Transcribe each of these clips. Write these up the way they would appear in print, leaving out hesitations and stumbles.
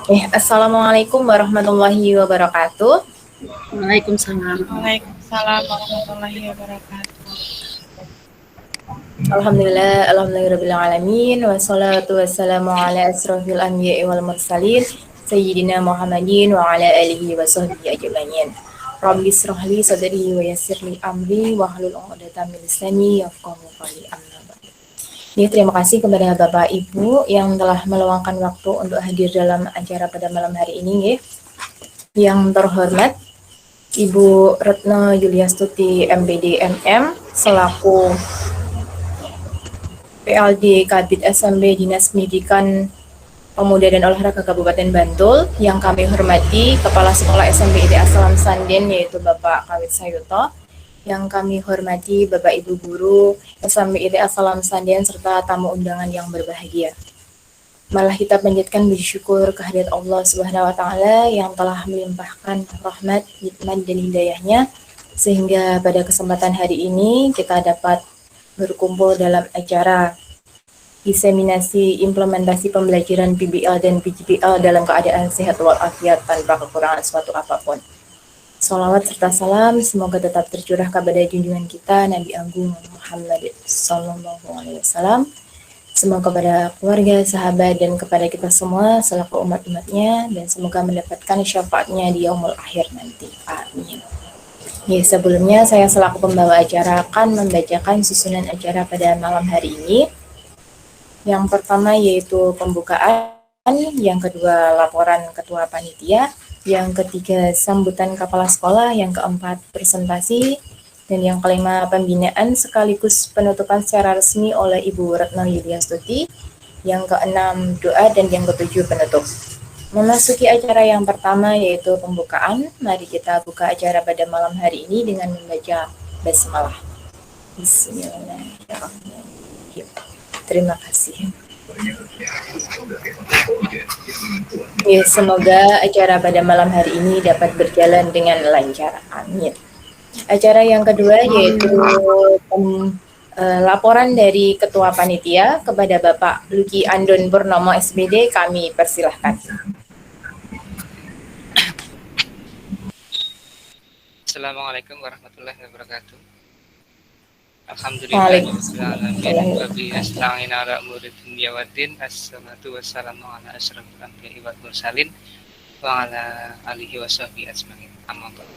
Assalamualaikum warahmatullahi wabarakatuh. Waalaikumsalam. Waalaikumsalam warahmatullahi wabarakatuh. Alhamdulillahirrabbilalamin. Wassalatu wassalamu ala asrafil anbiya'i wal mursalin Sayyidina Muhammadin wa ala alihi wa sahbihi ajma'in. Rabbi israhli sadri wa yassirli amri wahlul 'uqdatam min lisani yafqahu qawli. Amma ba'du. Ya, terima kasih kepada Bapak Ibu yang telah meluangkan waktu untuk hadir dalam acara pada malam hari ini ya. Yang terhormat Ibu Retno Yuliastuti MPD MM selaku PLD Kabid SMB Dinas Pendidikan Pemuda dan Olahraga Kabupaten Bantul, yang kami hormati Kepala Sekolah SMB ITE Asalam Sanden yaitu Bapak Kawit Sayuto, yang kami hormati Bapak Ibu Guru SMB ITE Asalam Sanden serta tamu undangan yang berbahagia. Malah kita panjatkan puji syukur kehadirat Allah Subhanahu wa taala yang telah melimpahkan rahmat, hikmat dan hidayahnya sehingga pada kesempatan hari ini kita dapat berkumpul dalam acara diseminasi implementasi pembelajaran PBL dan PJBL dalam keadaan sehat walafiat tanpa kekurangan suatu apapun. Salawat serta salam semoga tetap tercurah kepada junjungan kita Nabi Agung Muhammad Sallallahu Alaihi Wasallam. Semoga kepada keluarga, sahabat, dan kepada kita semua selaku umat-umatnya, dan semoga mendapatkan syafaatnya di yaumul akhir nanti. Amin. Ya, sebelumnya saya selaku pembawa acara akan membacakan susunan acara pada malam hari ini. Yang pertama yaitu pembukaan, yang kedua laporan ketua panitia, yang ketiga sambutan kepala sekolah, yang keempat presentasi, dan yang kelima pembinaan sekaligus penutupan secara resmi oleh Ibu Retno Yuliastuti, yang keenam doa, dan yang ketujuh penutup. Memasuki acara yang pertama yaitu pembukaan, mari kita buka acara pada malam hari ini dengan membaca basmalah. Bismillahirrahmanirrahim. Terima kasih. Ya, semoga acara pada malam hari ini dapat berjalan dengan lancar. Amin. Acara yang kedua yaitu laporan dari Ketua Panitia kepada Bapak Luki Andon Purnomo SPD, kami persilahkan. Assalamualaikum warahmatullahi wabarakatuh. Alhamdulillahirrahmanirrahim. Wa bihi nasta'in ala umuri dunya waddin. Assalatu wassalamu ala asyrafil anbiya'i wal mursalin wa ala alihi wa sahbihi ajma'in. Amma ba'du.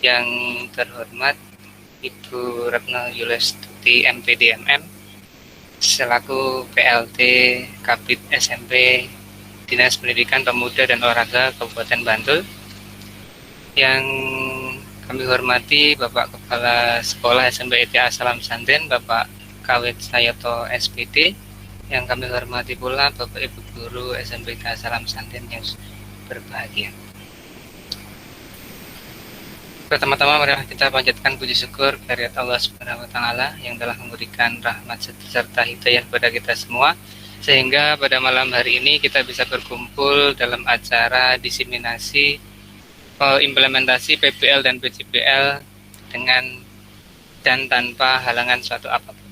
Yang terhormat Ibu Retno Yuliastuti MPD MM selaku PLT Kabid SMP Dinas Pendidikan Pemuda dan Olahraga Kabupaten Bantul. Yang kami hormati Bapak Kepala Sekolah SMP ITE Asalam Sanden, Bapak Kawit Sayuto SPD. Yang kami hormati pula Bapak Ibu Guru SMP ITE Asalam Sanden yang berbahagia. Pertama-tama mari kita panjatkan puji syukur kehadirat Allah Subhanahu wa taala yang telah memberikan rahmat serta hidayah kepada kita semua sehingga pada malam hari ini kita bisa berkumpul dalam acara diseminasi implementasi PBL dan PJBL dengan dan tanpa halangan suatu apapun.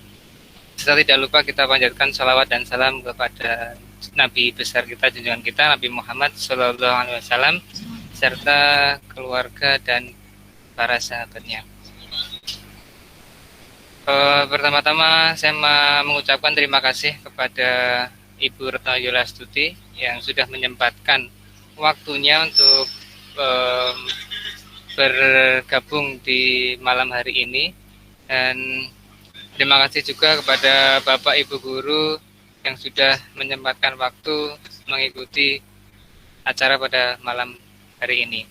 Serta tidak lupa kita panjatkan salawat dan salam kepada Nabi besar kita, junjungan kita Nabi Muhammad Sallallahu Alaihi Wasallam serta keluarga dan para sahabatnya. Pertama-tama saya mengucapkan terima kasih kepada Ibu Retno Yuliastuti yang sudah menyempatkan waktunya untuk bergabung di malam hari ini, dan terima kasih juga kepada Bapak Ibu Guru yang sudah menyempatkan waktu mengikuti acara pada malam hari ini.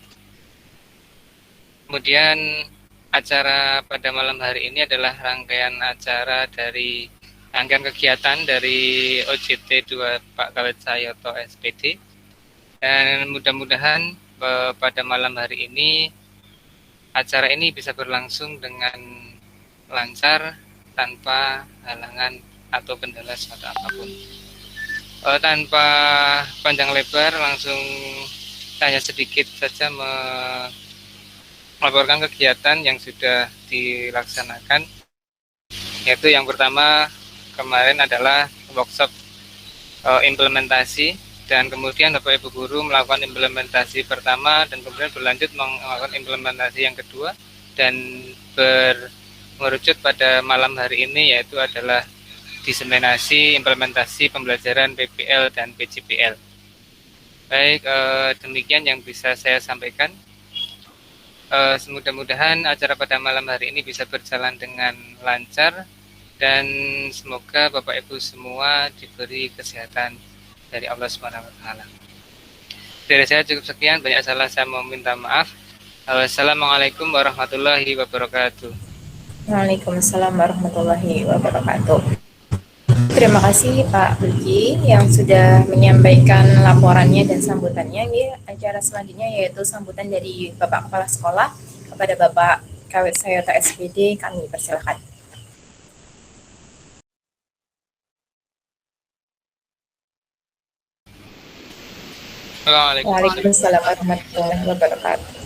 Kemudian acara pada malam hari ini adalah rangkaian acara dari rangkaian kegiatan dari OJT 2 Pak Kawit Sayuto SPD, dan mudah-mudahan pada malam hari ini acara ini bisa berlangsung dengan lancar tanpa halangan atau kendala suatu apapun. Tanpa panjang lebar, langsung hanya sedikit saja melaporkan kegiatan yang sudah dilaksanakan, yaitu yang pertama kemarin adalah workshop implementasi Dan kemudian Bapak Ibu Guru melakukan implementasi pertama dan kemudian berlanjut melakukan implementasi yang kedua dan merucut pada malam hari ini, yaitu adalah diseminasi implementasi pembelajaran PPL dan PJPL. Baik, demikian yang bisa saya sampaikan. Mudah-mudahan acara pada malam hari ini bisa berjalan dengan lancar dan semoga Bapak Ibu semua diberi kesehatan dari Allah Subhanahu wa taala. Dari saya cukup sekian, banyak salah saya mau minta maaf. Wassalamualaikum warahmatullahi wabarakatuh. Waalaikumsalam warahmatullahi wabarakatuh. Terima kasih Pak Begi yang sudah menyampaikan laporannya dan sambutannya. Ini acara selanjutnya yaitu sambutan dari Bapak Kepala Sekolah kepada Bapak Kawit Sayota SPD. Kami persilakan. Waalaikumsalam warahmatullahi wabarakatuh.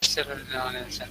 Assalamualaikum.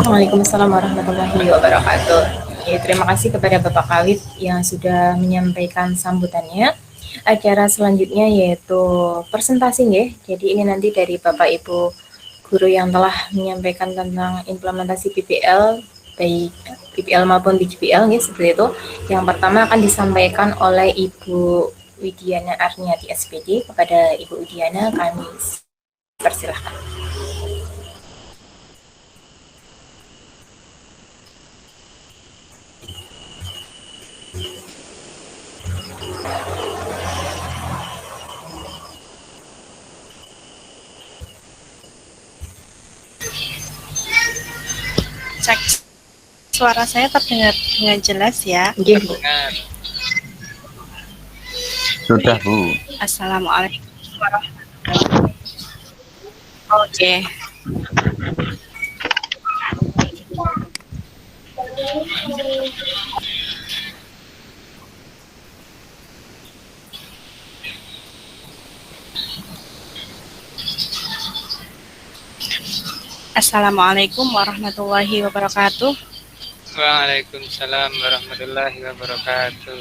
Waalaikumsalam warahmatullahi wabarakatuh. Ya, terima kasih kepada Bapak Khalid yang sudah menyampaikan sambutannya. Acara selanjutnya yaitu presentasi ya. Jadi ini nanti dari Bapak Ibu guru yang telah menyampaikan tentang implementasi PPL, baik PPL maupun BJPL ya, seperti itu. Yang pertama akan disampaikan oleh Ibu Widiana Arniati SPD. Kepada Ibu Widiana kami persilahkan. Cek suara saya terdengar dengan jelas ya. Nggih, Bu. Dengar. Sudah, Bu. Assalamualaikum warahmatullahi wabarakatuh. Oke. Assalamualaikum warahmatullahi wabarakatuh. Waalaikumsalam warahmatullahi wabarakatuh.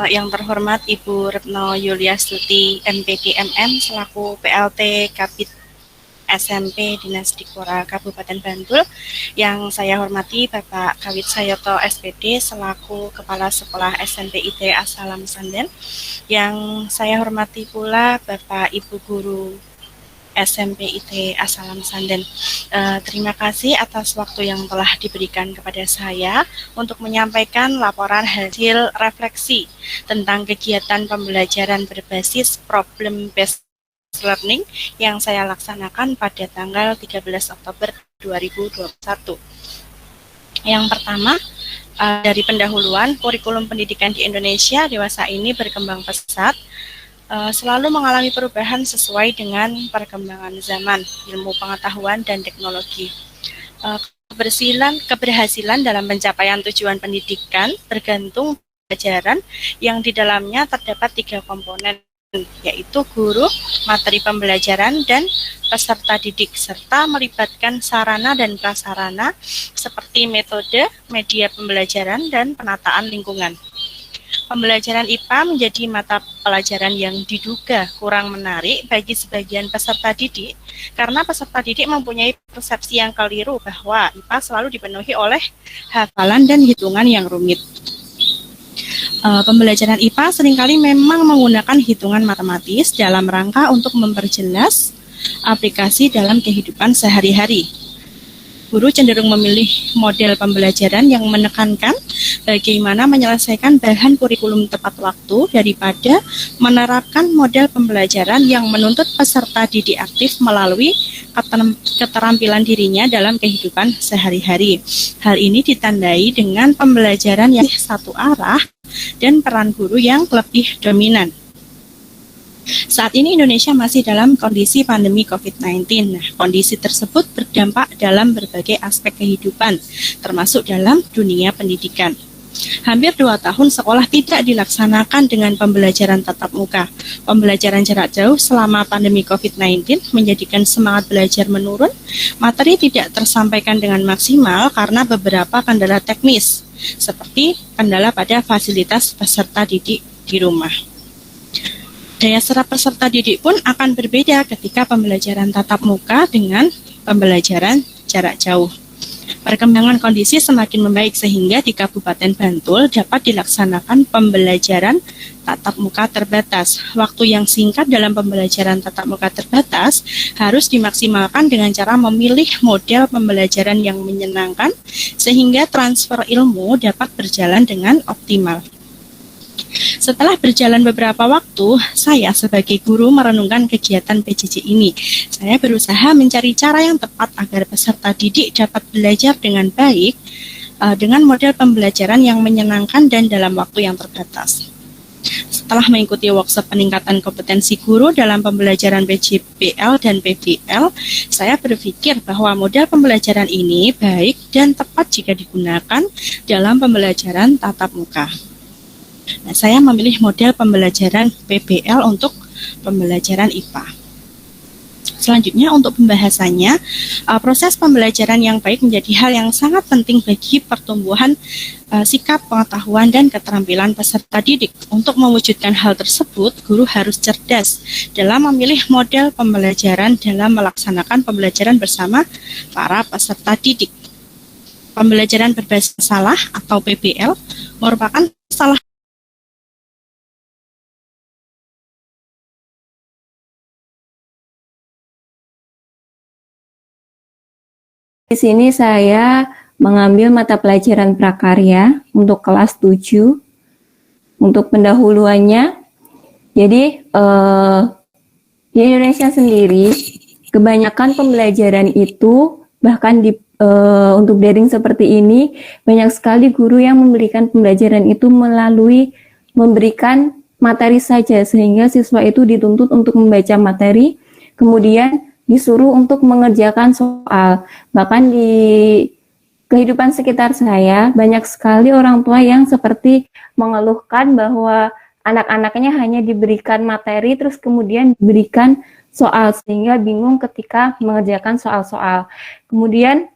Yang terhormat Ibu Retno Yuliastuti MPD MM selaku PLT Kapit SMP Dinas Dikora Kabupaten Bantul. Yang saya hormati Bapak Kawit Sayoto SPD selaku Kepala Sekolah SMP IT Asalam Sanden. Yang saya hormati pula Bapak Ibu Guru SMP IT Asalam Sanden. Terima kasih atas waktu yang telah diberikan kepada saya untuk menyampaikan laporan hasil refleksi tentang kegiatan pembelajaran berbasis problem based learning yang saya laksanakan pada tanggal 13 Oktober 2021. Yang pertama, dari pendahuluan, kurikulum pendidikan di Indonesia dewasa ini berkembang pesat, selalu mengalami perubahan sesuai dengan perkembangan zaman, ilmu pengetahuan, dan teknologi. Keberhasilan dalam pencapaian tujuan pendidikan bergantung pelajaran yang di dalamnya terdapat 3 komponen, yaitu guru, materi pembelajaran, dan peserta didik, serta melibatkan sarana dan prasarana seperti metode, media pembelajaran, dan penataan lingkungan. Pembelajaran IPA menjadi mata pelajaran yang diduga kurang menarik bagi sebagian peserta didik karena peserta didik mempunyai persepsi yang keliru bahwa IPA selalu dipenuhi oleh hafalan dan hitungan yang rumit. Pembelajaran IPA seringkali memang menggunakan hitungan matematis dalam rangka untuk memperjelas aplikasi dalam kehidupan sehari-hari. Guru cenderung memilih model pembelajaran yang menekankan bagaimana menyelesaikan bahan kurikulum tepat waktu daripada menerapkan model pembelajaran yang menuntut peserta didik aktif melalui keterampilan dirinya dalam kehidupan sehari-hari. Hal ini ditandai dengan pembelajaran yang satu arah dan peran guru yang lebih dominan. Saat ini Indonesia masih dalam kondisi pandemi COVID-19. Nah, kondisi tersebut berdampak dalam berbagai aspek kehidupan, termasuk dalam dunia pendidikan. Hampir 2 tahun sekolah tidak dilaksanakan dengan pembelajaran tatap muka. Pembelajaran jarak jauh selama pandemi COVID-19 menjadikan semangat belajar menurun, materi tidak tersampaikan dengan maksimal karena beberapa kendala teknis, seperti kendala pada fasilitas peserta didik di rumah. Daya serap peserta didik pun akan berbeda ketika pembelajaran tatap muka dengan pembelajaran jarak jauh. Perkembangan kondisi semakin membaik sehingga di Kabupaten Bantul dapat dilaksanakan pembelajaran tatap muka terbatas. Waktu yang singkat dalam pembelajaran tatap muka terbatas harus dimaksimalkan dengan cara memilih model pembelajaran yang menyenangkan sehingga transfer ilmu dapat berjalan dengan optimal. Setelah berjalan beberapa waktu, saya sebagai guru merenungkan kegiatan PJJ ini. Saya berusaha mencari cara yang tepat agar peserta didik dapat belajar dengan baik dengan model pembelajaran yang menyenangkan dan dalam waktu yang terbatas. Setelah mengikuti workshop peningkatan kompetensi guru dalam pembelajaran BJPL dan PBL, saya berpikir bahwa model pembelajaran ini baik dan tepat jika digunakan dalam pembelajaran tatap muka. Nah, saya memilih model pembelajaran PBL untuk pembelajaran IPA. Selanjutnya untuk pembahasannya, proses pembelajaran yang baik menjadi hal yang sangat penting bagi pertumbuhan sikap, pengetahuan, dan keterampilan peserta didik. Untuk mewujudkan hal tersebut, guru harus cerdas dalam memilih model pembelajaran dalam melaksanakan pembelajaran bersama para peserta didik. Pembelajaran berbasis masalah atau PBL merupakan salah Di sini saya mengambil mata pelajaran prakarya untuk kelas 7. Untuk pendahuluannya, jadi di Indonesia sendiri, kebanyakan pembelajaran itu, bahkan untuk daring seperti ini, banyak sekali guru yang memberikan pembelajaran itu melalui memberikan materi saja, sehingga siswa itu dituntut untuk membaca materi, kemudian disuruh untuk mengerjakan soal. Bahkan di kehidupan sekitar saya, banyak sekali orang tua yang seperti mengeluhkan bahwa anak-anaknya hanya diberikan materi, terus kemudian diberikan soal, sehingga bingung ketika mengerjakan soal-soal. Kemudian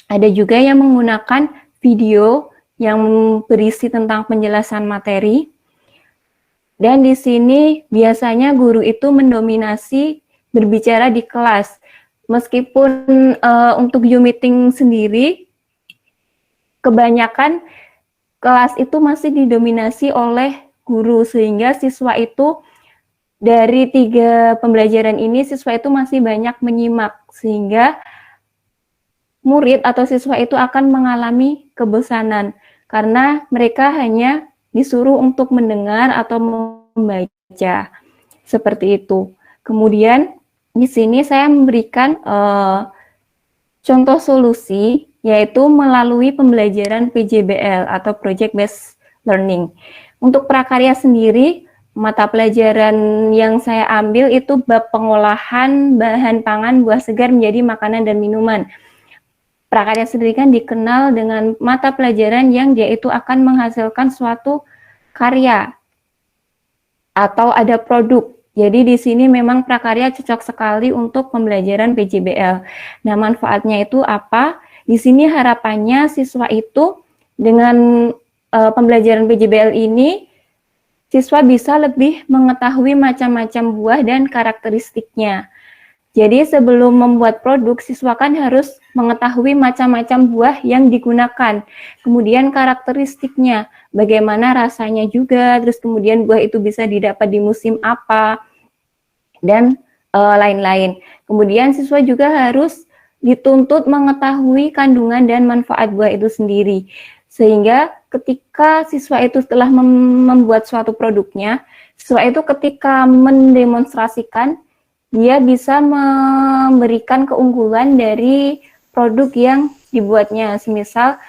ada juga yang menggunakan video yang berisi tentang penjelasan materi. Dan di sini biasanya guru itu mendominasi berbicara di kelas. Meskipun untuk Zoom meeting sendiri, kebanyakan kelas itu masih didominasi oleh guru, sehingga siswa itu dari 3 pembelajaran ini, siswa itu masih banyak menyimak, sehingga murid atau siswa itu akan mengalami kebosanan, karena mereka hanya disuruh untuk mendengar atau membaca, seperti itu. Kemudian di sini saya memberikan contoh solusi, yaitu melalui pembelajaran PJBL atau Project Based Learning. Untuk prakarya sendiri, mata pelajaran yang saya ambil itu bab pengolahan bahan pangan buah segar menjadi makanan dan minuman. Prakarya sendiri kan dikenal dengan mata pelajaran yang dia itu akan menghasilkan suatu karya atau ada produk. Jadi di sini memang prakarya cocok sekali untuk pembelajaran PJBL. Nah, manfaatnya itu apa? Di sini harapannya siswa itu dengan pembelajaran PJBL ini, siswa bisa lebih mengetahui macam-macam buah dan karakteristiknya. Jadi sebelum membuat produk, siswa kan harus mengetahui macam-macam buah yang digunakan. Kemudian karakteristiknya, bagaimana rasanya juga, terus kemudian buah itu bisa didapat di musim apa, dan lain-lain. Kemudian siswa juga harus dituntut mengetahui kandungan dan manfaat buah itu sendiri. Sehingga ketika siswa itu telah membuat suatu produknya, siswa itu ketika mendemonstrasikan, dia bisa memberikan keunggulan dari produk yang dibuatnya. Semisal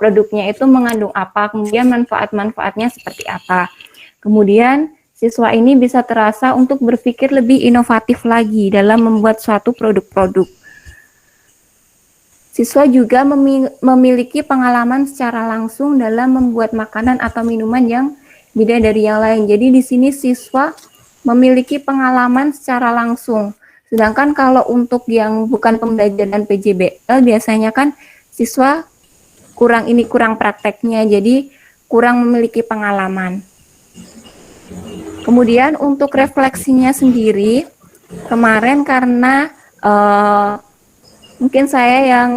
produknya itu mengandung apa, kemudian manfaat-manfaatnya seperti apa. Kemudian siswa ini bisa terasa untuk berpikir lebih inovatif lagi dalam membuat suatu produk-produk. Siswa juga memiliki pengalaman secara langsung dalam membuat makanan atau minuman yang beda dari yang lain. Jadi di sini siswa memiliki pengalaman secara langsung. Sedangkan kalau untuk yang bukan pembelajaran PJBL, biasanya kan siswa kurang prakteknya, jadi kurang memiliki pengalaman. Kemudian untuk refleksinya sendiri, kemarin karena mungkin saya yang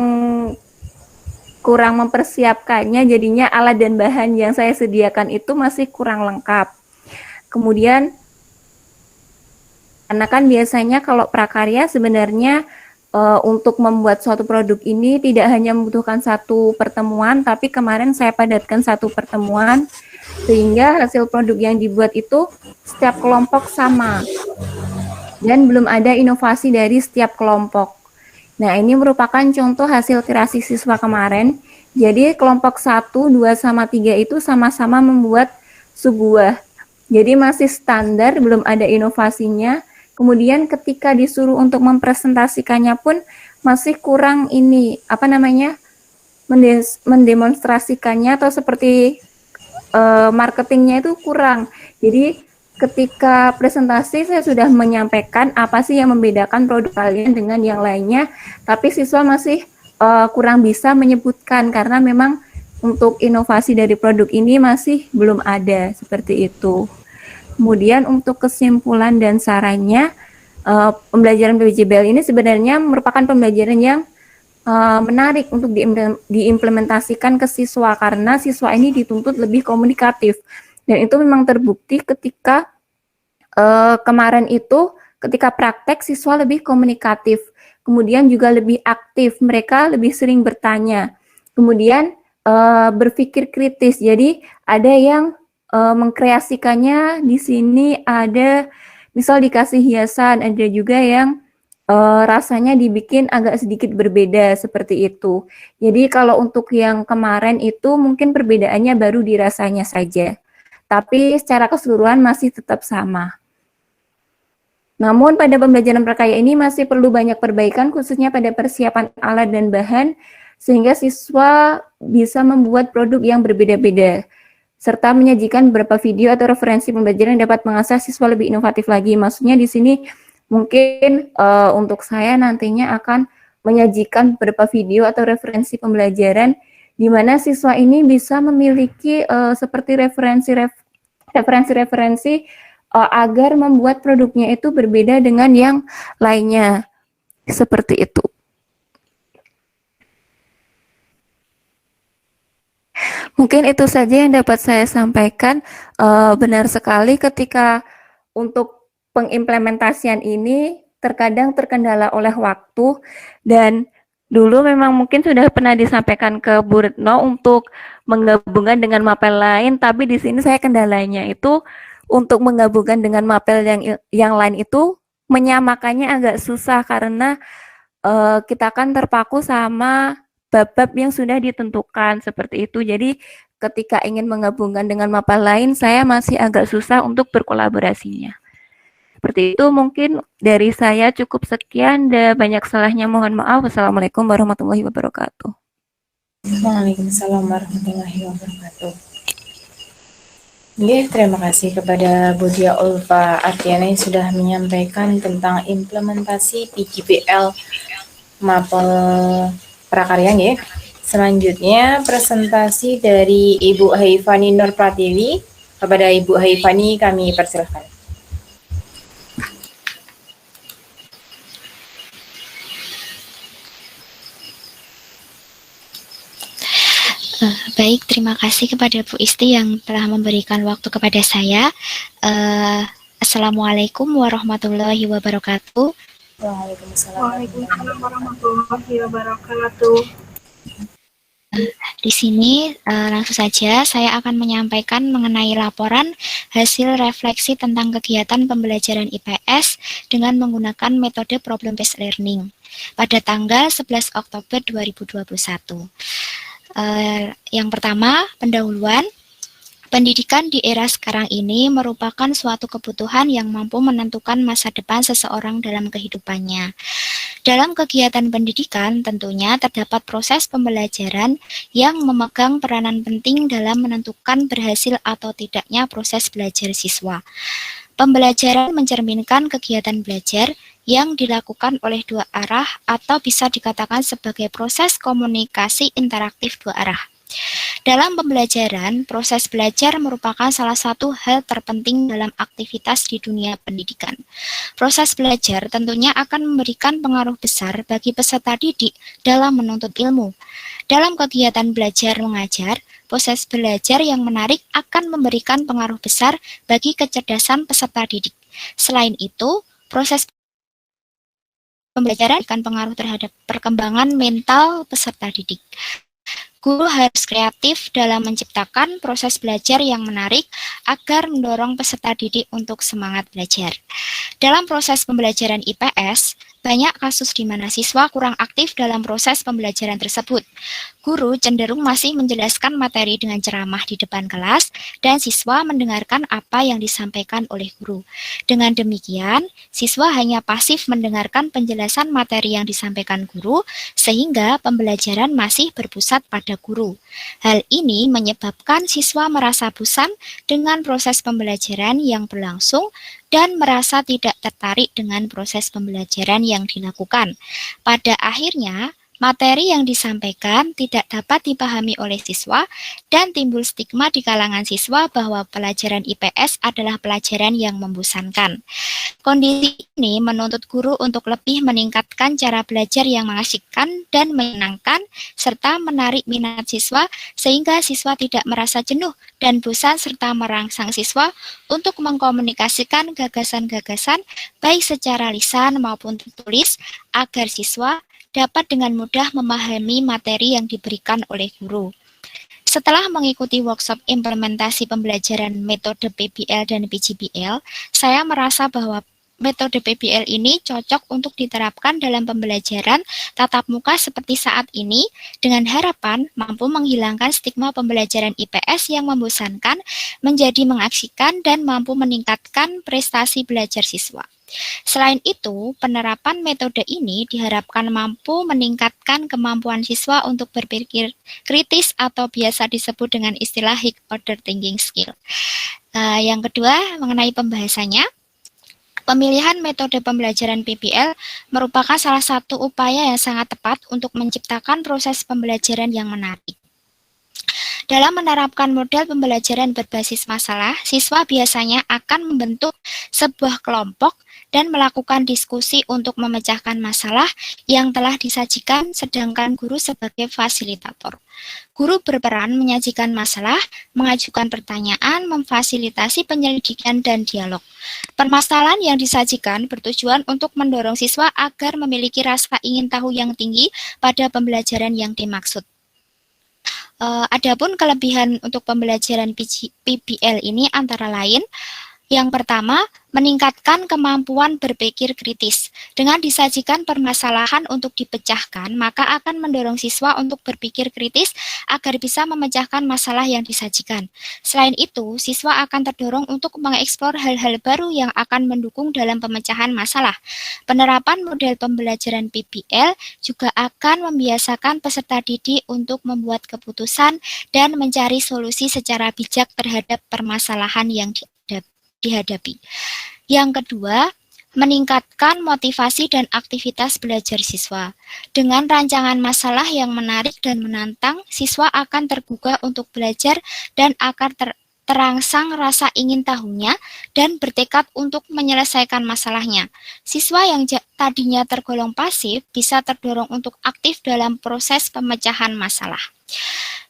kurang mempersiapkannya, jadinya alat dan bahan yang saya sediakan itu masih kurang lengkap. Kemudian karena kan biasanya kalau prakarya sebenarnya untuk membuat suatu produk ini tidak hanya membutuhkan satu pertemuan, tapi kemarin saya padatkan satu pertemuan, sehingga hasil produk yang dibuat itu setiap kelompok sama, dan belum ada inovasi dari setiap kelompok. Nah, ini merupakan contoh hasil kreasi siswa kemarin. Jadi kelompok 1, 2, sama 3 itu sama-sama membuat sebuah. Jadi masih standar, belum ada inovasinya. Kemudian ketika disuruh untuk mempresentasikannya pun masih kurang mendemonstrasikannya atau seperti marketingnya itu kurang. Jadi ketika presentasi saya sudah menyampaikan apa sih yang membedakan produk kalian dengan yang lainnya, tapi siswa masih kurang bisa menyebutkan karena memang untuk inovasi dari produk ini masih belum ada seperti itu. Kemudian untuk kesimpulan dan sarannya, pembelajaran PJBL ini sebenarnya merupakan pembelajaran yang menarik untuk diimplementasikan ke siswa karena siswa ini dituntut lebih komunikatif. Dan itu memang terbukti ketika kemarin itu ketika praktek siswa lebih komunikatif, kemudian juga lebih aktif, mereka lebih sering bertanya, kemudian berpikir kritis. Jadi ada yang mengkreasikannya di sini ada misal dikasih hiasan, ada juga yang rasanya dibikin agak sedikit berbeda seperti itu. Jadi kalau untuk yang kemarin itu mungkin perbedaannya baru dirasanya saja. Tapi secara keseluruhan masih tetap sama. Namun pada pembelajaran prakarya ini masih perlu banyak perbaikan khususnya pada persiapan alat dan bahan sehingga siswa bisa membuat produk yang berbeda-beda serta menyajikan beberapa video atau referensi pembelajaran yang dapat mengasah siswa lebih inovatif lagi. Maksudnya di sini mungkin untuk saya nantinya akan menyajikan beberapa video atau referensi pembelajaran di mana siswa ini bisa memiliki seperti referensi agar membuat produknya itu berbeda dengan yang lainnya. Seperti itu. Mungkin itu saja yang dapat saya sampaikan. Benar sekali ketika untuk pengimplementasian ini terkadang terkendala oleh waktu dan dulu memang mungkin sudah pernah disampaikan ke Bu Retno untuk menggabungkan dengan mapel lain, tapi di sini saya kendalanya itu untuk menggabungkan dengan mapel yang lain itu menyamakannya agak susah karena kita kan terpaku sama bab-bab yang sudah ditentukan seperti itu. Jadi ketika ingin menggabungkan dengan mapel lain, saya masih agak susah untuk berkolaborasinya. Seperti itu mungkin dari saya cukup sekian dan banyak salahnya mohon maaf. Wassalamualaikum warahmatullahi wabarakatuh. Waalaikumsalam warahmatullahi wabarakatuh. Oke, terima kasih kepada Bu Dia Ulfa Artiana yang sudah menyampaikan tentang implementasi PJBL Mapel Prakarya ya. Selanjutnya presentasi dari Ibu Haifani Nur Pratiwi. Kepada Ibu Haifani kami persilahkan. Baik, terima kasih kepada Bu Isti yang telah memberikan waktu kepada saya. Assalamualaikum warahmatullahi wabarakatuh. Waalaikumsalam warahmatullahi wabarakatuh. Di sini langsung saja saya akan menyampaikan mengenai laporan hasil refleksi tentang kegiatan pembelajaran IPS dengan menggunakan metode problem based learning pada tanggal 11 Oktober 2021. Yang pertama, pendahuluan. Pendidikan di era sekarang ini merupakan suatu kebutuhan yang mampu menentukan masa depan seseorang dalam kehidupannya. Dalam kegiatan pendidikan, tentunya terdapat proses pembelajaran yang memegang peranan penting dalam menentukan berhasil atau tidaknya proses belajar siswa. Pembelajaran mencerminkan kegiatan belajar yang dilakukan oleh dua arah atau bisa dikatakan sebagai proses komunikasi interaktif dua arah. Dalam pembelajaran, proses belajar merupakan salah satu hal terpenting dalam aktivitas di dunia pendidikan. Proses belajar tentunya akan memberikan pengaruh besar bagi peserta didik dalam menuntut ilmu. Dalam kegiatan belajar mengajar, proses belajar yang menarik akan memberikan pengaruh besar bagi kecerdasan peserta didik. Selain itu, proses pembelajaran akan pengaruh terhadap perkembangan mental peserta didik. Guru harus kreatif dalam menciptakan proses belajar yang menarik agar mendorong peserta didik untuk semangat belajar. Dalam proses pembelajaran IPS, Banyak kasus di mana siswa kurang aktif dalam proses pembelajaran tersebut. Guru cenderung masih menjelaskan materi dengan ceramah di depan kelas dan siswa mendengarkan apa yang disampaikan oleh guru. Dengan demikian, siswa hanya pasif mendengarkan penjelasan materi yang disampaikan guru sehingga pembelajaran masih berpusat pada guru. Hal ini menyebabkan siswa merasa bosan dengan proses pembelajaran yang berlangsung dan merasa tidak tertarik dengan proses pembelajaran yang dilakukan. Pada akhirnya, materi yang disampaikan tidak dapat dipahami oleh siswa dan timbul stigma di kalangan siswa bahwa pelajaran IPS adalah pelajaran yang membosankan. Kondisi ini menuntut guru untuk lebih meningkatkan cara belajar yang mengasyikkan dan menyenangkan serta menarik minat siswa sehingga siswa tidak merasa jenuh dan bosan serta merangsang siswa untuk mengkomunikasikan gagasan-gagasan baik secara lisan maupun tertulis agar siswa dapat dengan mudah memahami materi yang diberikan oleh guru. Setelah mengikuti workshop implementasi pembelajaran metode PBL dan PJBL, saya merasa bahwa metode PBL ini cocok untuk diterapkan dalam pembelajaran tatap muka seperti saat ini dengan harapan mampu menghilangkan stigma pembelajaran IPS yang membosankan menjadi mengasyikkan dan mampu meningkatkan prestasi belajar siswa. Selain itu, penerapan metode ini diharapkan mampu meningkatkan kemampuan siswa untuk berpikir kritis atau biasa disebut dengan istilah high order thinking skill. Yang kedua, mengenai pembahasannya, pemilihan metode pembelajaran PBL merupakan salah satu upaya yang sangat tepat untuk menciptakan proses pembelajaran yang menarik. Dalam menerapkan model pembelajaran berbasis masalah, siswa biasanya akan membentuk sebuah kelompok dan melakukan diskusi untuk memecahkan masalah yang telah disajikan, sedangkan guru sebagai fasilitator. Guru berperan menyajikan masalah, mengajukan pertanyaan, memfasilitasi penyelidikan dan dialog. Permasalahan yang disajikan bertujuan untuk mendorong siswa agar memiliki rasa ingin tahu yang tinggi pada pembelajaran yang dimaksud. Adapun kelebihan untuk pembelajaran PBL ini antara lain, yang pertama, meningkatkan kemampuan berpikir kritis. Dengan disajikan permasalahan untuk dipecahkan, maka akan mendorong siswa untuk berpikir kritis agar bisa memecahkan masalah yang disajikan. Selain itu, siswa akan terdorong untuk mengeksplor hal-hal baru yang akan mendukung dalam pemecahan masalah. Penerapan model pembelajaran PBL juga akan membiasakan peserta didik untuk membuat keputusan dan mencari solusi secara bijak terhadap permasalahan yang dihadapi. Yang kedua, meningkatkan motivasi dan aktivitas belajar siswa. Dengan rancangan masalah yang menarik dan menantang, siswa akan tergugah untuk belajar dan akan terangsang rasa ingin tahunya dan bertekad untuk menyelesaikan masalahnya. Siswa yang tadinya tergolong pasif bisa terdorong untuk aktif dalam proses pemecahan masalah.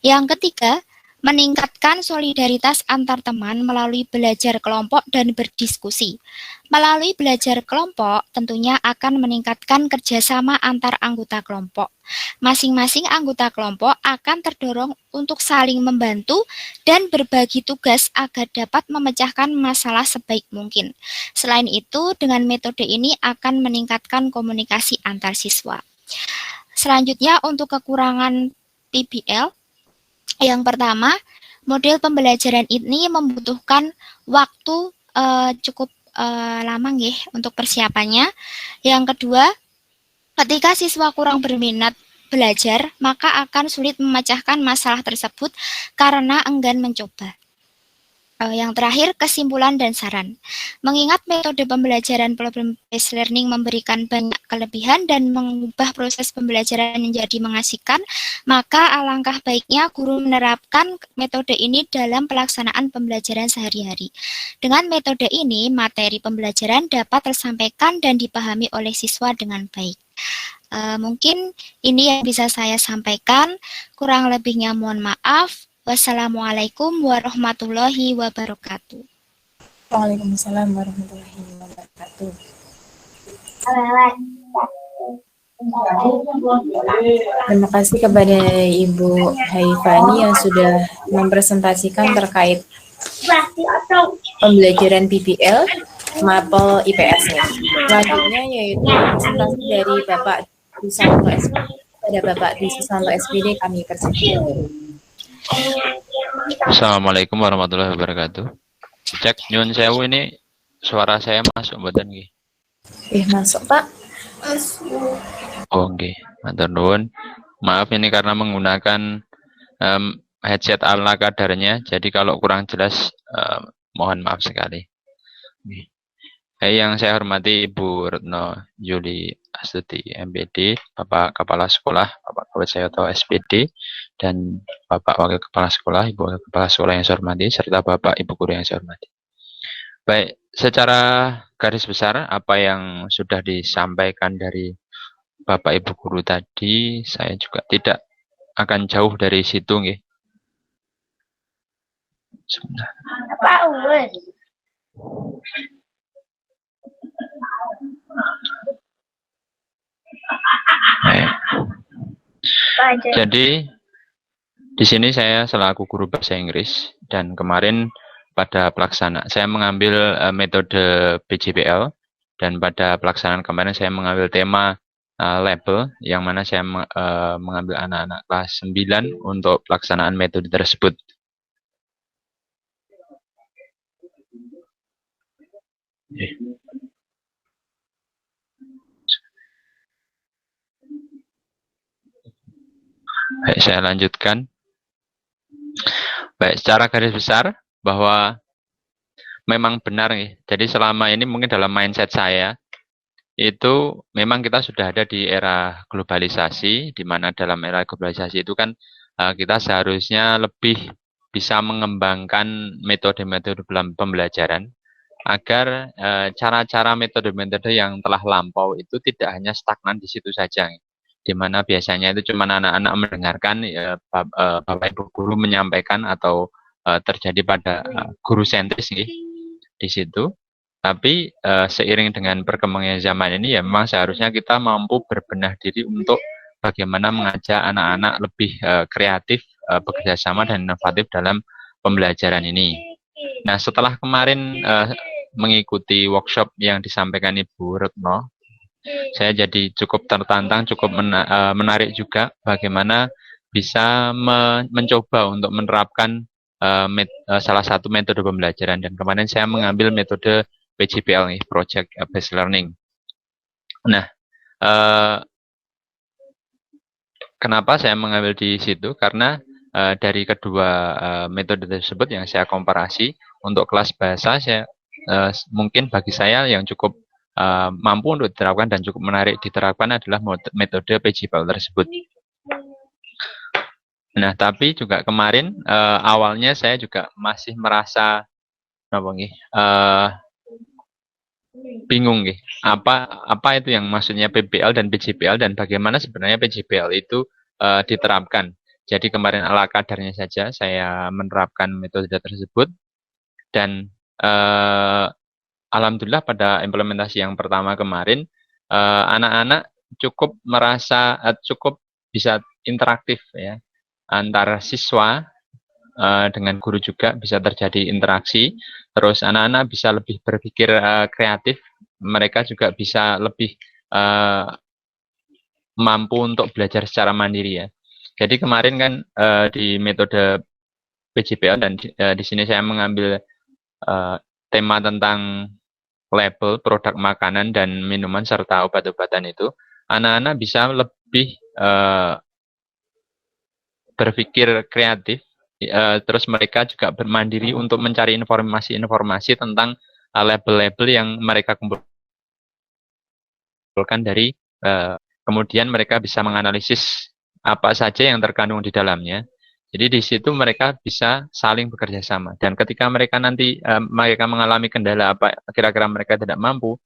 Yang ketiga, meningkatkan solidaritas antar teman melalui belajar kelompok dan berdiskusi. Melalui belajar kelompok tentunya akan meningkatkan kerjasama antar anggota kelompok. Masing-masing anggota kelompok akan terdorong untuk saling membantu dan berbagi tugas agar dapat memecahkan masalah sebaik mungkin. Selain itu, dengan metode ini akan meningkatkan komunikasi antar siswa. Selanjutnya, untuk kekurangan PBL, yang pertama, model pembelajaran ini membutuhkan waktu cukup lama untuk persiapannya. Yang kedua, ketika siswa kurang berminat belajar, maka akan sulit memecahkan masalah tersebut karena enggan mencoba. Yang terakhir, kesimpulan dan saran. Mengingat metode pembelajaran problem-based learning memberikan banyak kelebihan dan mengubah proses pembelajaran menjadi mengasihkan, maka alangkah baiknya guru menerapkan metode ini dalam pelaksanaan pembelajaran sehari-hari. Dengan metode ini, materi pembelajaran dapat tersampaikan dan dipahami oleh siswa dengan baik. Mungkin ini yang bisa saya sampaikan, kurang lebihnya mohon maaf. Wassalamualaikum warahmatullahi wabarakatuh. Waalaikumsalam warahmatullahi wabarakatuh. Terima kasih kepada Ibu Haifani yang sudah mempresentasikan terkait pembelajaran PBL mapel IPS nih. Selanjutnya yaitu presentasi dari Bapak Dwi Susanto SPD. Pada Bapak Dwi Susanto SPD kami persilakan. Assalamualaikum warahmatullahi wabarakatuh. Cek nyun sewu, ini suara saya masuk mboten nggih? Masuk Pak. Oh nggih, matur nuwun. Maaf ini karena menggunakan headset ala kadarnya, jadi kalau kurang jelas mohon maaf sekali. Yang saya hormati Ibu Retno Yuli Astuti MPD, Bapak Kepala Sekolah, Bapak Kawit Sayoto SPD, dan Bapak Wakil Kepala Sekolah, Ibu Wakil Kepala Sekolah yang saya hormati, serta Bapak Ibu Guru yang saya hormati. Baik, secara garis besar apa yang sudah disampaikan dari Bapak Ibu Guru tadi, saya juga tidak akan jauh dari situ nggih. Sebentar. Jadi di sini saya selaku guru bahasa Inggris, dan kemarin pada pelaksanaan saya mengambil metode PJBL, dan pada pelaksanaan kemarin saya mengambil tema label, yang mana saya mengambil anak-anak kelas 9 untuk pelaksanaan metode tersebut. Baik, saya lanjutkan. Baik, secara garis besar bahwa memang benar nih. Jadi selama ini mungkin dalam mindset saya itu memang kita sudah ada di era globalisasi, di mana dalam era globalisasi itu kan kita seharusnya lebih bisa mengembangkan metode-metode dalam pembelajaran agar cara-cara metode-metode yang telah lampau itu tidak hanya stagnan di situ saja, di mana biasanya itu cuma anak-anak mendengarkan Bapak Ibu guru menyampaikan atau terjadi pada guru sentris di situ. Tapi seiring dengan perkembangan zaman ini ya memang seharusnya kita mampu berbenah diri untuk bagaimana mengajak anak-anak lebih kreatif, bekerja sama dan inovatif dalam pembelajaran ini. Nah, setelah kemarin mengikuti workshop yang disampaikan Ibu Retno, saya jadi cukup tertantang, cukup menarik juga bagaimana bisa mencoba untuk menerapkan salah satu metode pembelajaran, dan kemarin saya mengambil metode PJBL nih, Project Based Learning. Nah, kenapa saya mengambil di situ? Karena dari kedua metode tersebut yang saya komparasi untuk kelas bahasa, saya mungkin bagi saya yang cukup mampu untuk diterapkan dan cukup menarik diterapkan adalah metode PJBL tersebut. Nah, tapi juga kemarin awalnya saya juga masih merasa bingung nih, apa itu yang maksudnya PBL dan PJBL, dan bagaimana sebenarnya PJBL itu diterapkan. Jadi kemarin ala kadarnya saja saya menerapkan metode tersebut, dan alhamdulillah pada implementasi yang pertama kemarin anak-anak cukup merasa cukup bisa interaktif ya, antara siswa dengan guru juga bisa terjadi interaksi. Terus anak-anak bisa lebih berpikir kreatif, mereka juga bisa lebih mampu untuk belajar secara mandiri ya. Jadi kemarin kan di metode PJBL, dan di sini saya mengambil tema tentang label produk makanan dan minuman serta obat-obatan itu, anak-anak bisa lebih berpikir kreatif, terus mereka juga bermandiri untuk mencari informasi-informasi tentang label-label yang mereka kumpulkan dari kemudian mereka bisa menganalisis apa saja yang terkandung di dalamnya. Jadi di situ mereka bisa saling bekerja sama, dan ketika mereka nanti mereka mengalami kendala apa kira-kira mereka tidak mampu,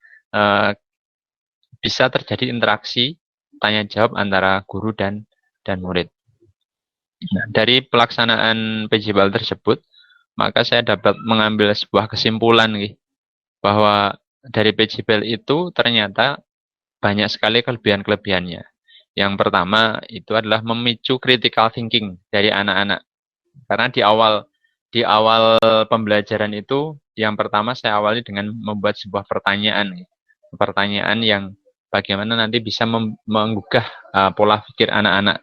bisa terjadi interaksi tanya jawab antara guru dan murid. Nah, dari pelaksanaan PJBL tersebut, maka saya dapat mengambil sebuah kesimpulan bahwa dari PJBL itu ternyata banyak sekali kelebihan-kelebihannya. Yang pertama itu adalah memicu critical thinking dari anak-anak. Karena di awal di awal pembelajaran itu, yang pertama saya awali dengan membuat sebuah pertanyaan, ya. Pertanyaan yang bagaimana nanti bisa menggugah pola pikir anak-anak.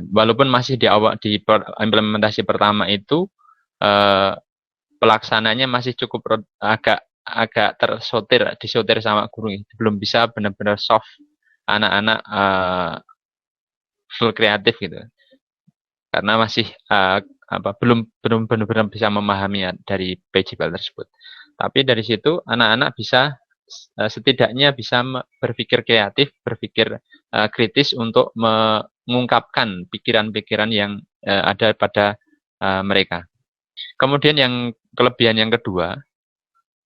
Walaupun masih di awal di implementasi pertama itu, pelaksananya masih cukup agak disortir sama guru, belum bisa benar-benar soft anak-anak full kreatif gitu, karena masih belum benar-benar bisa memahami dari PJBL tersebut. Tapi dari situ anak-anak bisa setidaknya bisa berpikir kreatif, berpikir kritis untuk mengungkapkan pikiran-pikiran yang ada pada mereka. Kemudian yang kelebihan yang kedua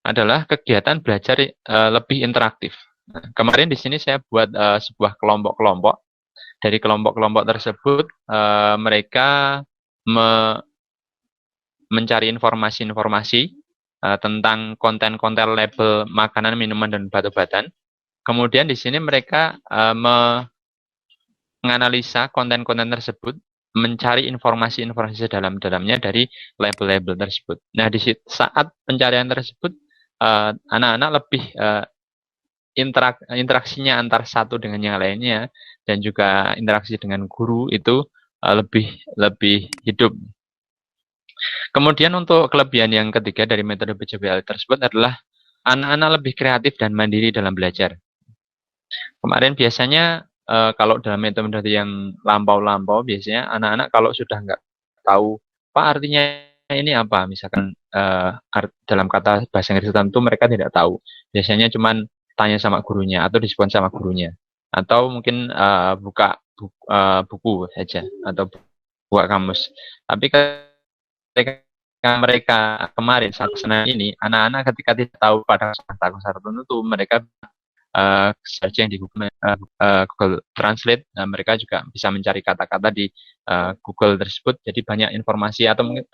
adalah kegiatan belajar lebih interaktif. Nah, kemarin di sini saya buat sebuah kelompok-kelompok. Dari kelompok-kelompok tersebut mereka mencari informasi-informasi tentang konten-konten label makanan, minuman, dan obat-obatan. Kemudian di sini mereka menganalisa konten-konten tersebut, mencari informasi-informasi sedalam-dalamnya dari label-label tersebut. Nah, di saat pencarian tersebut, anak-anak lebih interaksinya antar satu dengan yang lainnya, dan juga interaksi dengan guru itu lebih hidup. Kemudian untuk kelebihan yang ketiga dari metode PJBL tersebut adalah anak-anak lebih kreatif dan mandiri dalam belajar. Kemarin biasanya kalau dalam metode yang lampau-lampau, biasanya anak-anak kalau sudah nggak tahu, Pak artinya ini apa, misalkan dalam kata bahasa Inggris tertentu mereka tidak tahu. Biasanya cuman tanya sama gurunya atau dispon sama gurunya. Atau mungkin buka buku saja atau buka kamus. Tapi ketika mereka kemarin saat kesana ini, anak-anak ketika tidak tahu pada kata tertentu, mereka searching di Google Translate, mereka juga bisa mencari kata-kata di Google tersebut. Jadi banyak informasi atau mungkin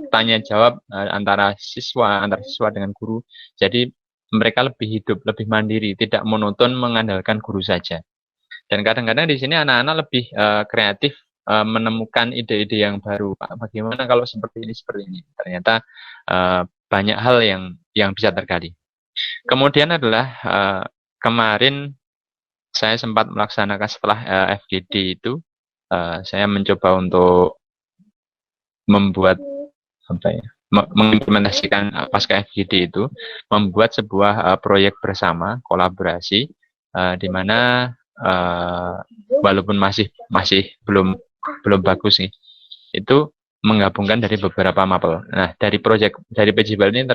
tanya jawab antara siswa dengan guru. Jadi mereka lebih hidup, lebih mandiri, tidak monoton mengandalkan guru saja. Dan kadang-kadang di sini anak-anak lebih kreatif, menemukan ide-ide yang baru. Pak, bagaimana kalau seperti ini? Ternyata banyak hal yang bisa tergali. Kemudian adalah kemarin saya sempat melaksanakan setelah FGD itu, saya mencoba untuk membuat mengimplementasikan pasca FGD itu, membuat sebuah proyek bersama, kolaborasi, di mana walaupun masih belum bagus sih, itu menggabungkan dari beberapa mapel. Nah, dari PJBL ini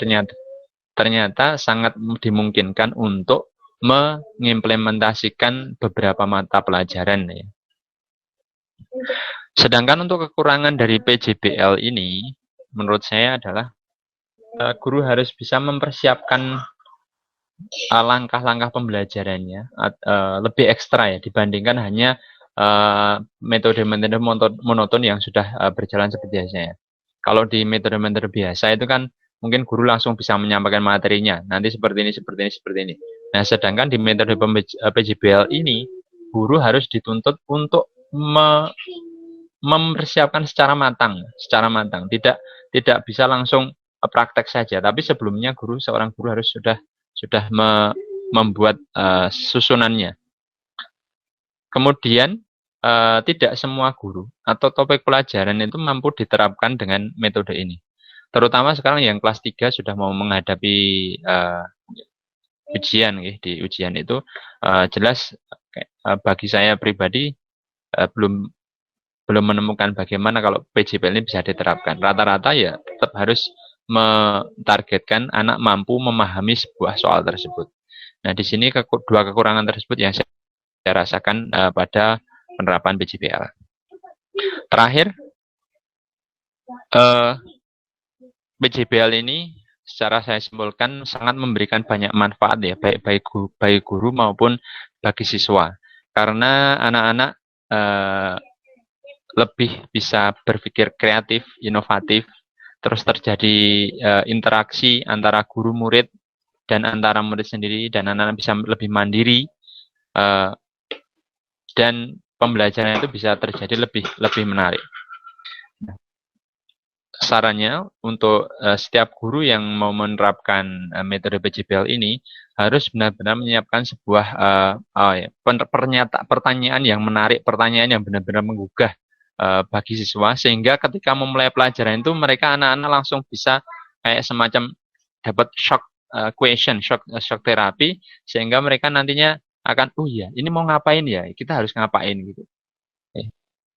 ternyata sangat dimungkinkan untuk mengimplementasikan beberapa mata pelajaran, ya. Sedangkan untuk kekurangan dari PJBL ini, menurut saya adalah guru harus bisa mempersiapkan langkah-langkah pembelajarannya lebih ekstra, ya, dibandingkan hanya metode monoton yang sudah berjalan seperti biasanya. Kalau di metode biasa itu kan mungkin guru langsung bisa menyampaikan materinya, nanti seperti ini. Nah, sedangkan di metode PJBL ini, guru harus dituntut untuk mempersiapkan secara matang. Tidak bisa langsung praktek saja, tapi sebelumnya seorang guru harus sudah membuat susunannya. Kemudian tidak semua guru atau topik pelajaran itu mampu diterapkan dengan metode ini. Terutama sekarang yang kelas 3 sudah mau menghadapi ujian, di ujian itu jelas bagi saya pribadi belum menemukan bagaimana kalau PJBL ini bisa diterapkan. Rata-rata ya tetap harus mentargetkan anak mampu memahami sebuah soal tersebut. Nah, di sini dua kekurangan tersebut yang saya rasakan pada penerapan PJBL. Terakhir, PJBL ini secara saya simpulkan sangat memberikan banyak manfaat, ya, baik guru maupun bagi siswa, karena anak-anak lebih bisa berpikir kreatif, inovatif, terus terjadi interaksi antara guru murid dan antara murid sendiri, dan anak-anak bisa lebih mandiri, dan pembelajaran itu bisa terjadi lebih menarik. sarannya untuk setiap guru yang mau menerapkan metode PJBL ini harus benar-benar menyiapkan sebuah pertanyaan yang menarik, pertanyaan yang benar-benar menggugah bagi siswa, sehingga ketika memulai pelajaran itu mereka anak-anak langsung bisa kayak semacam dapat shock question, shock terapi, sehingga mereka nantinya akan, oh iya, ini mau ngapain ya, kita harus ngapain gitu.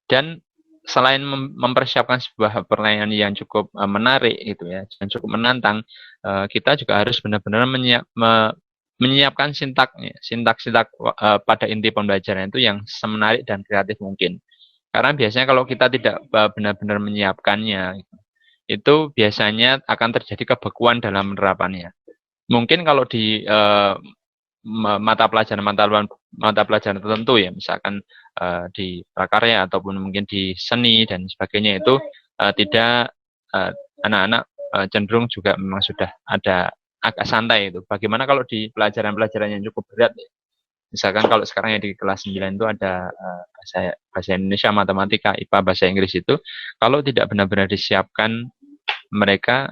Dan selain mempersiapkan sebuah pertanyaan yang cukup menarik gitu ya, dan cukup menantang, kita juga harus benar-benar menyiapkan sintak pada inti pembelajaran itu yang semenarik dan kreatif mungkin. Karena biasanya kalau kita tidak benar-benar menyiapkannya, itu biasanya akan terjadi kebekuan dalam penerapannya. Mungkin kalau di mata pelajaran tertentu ya, misalkan di prakarya ataupun mungkin di seni dan sebagainya, itu tidak anak-anak cenderung juga memang sudah ada agak santai itu. Bagaimana kalau di pelajaran-pelajaran yang cukup berat ya? Misalkan kalau sekarang yang di kelas 9 itu ada bahasa Indonesia, matematika, IPA, bahasa Inggris itu, kalau tidak benar-benar disiapkan, mereka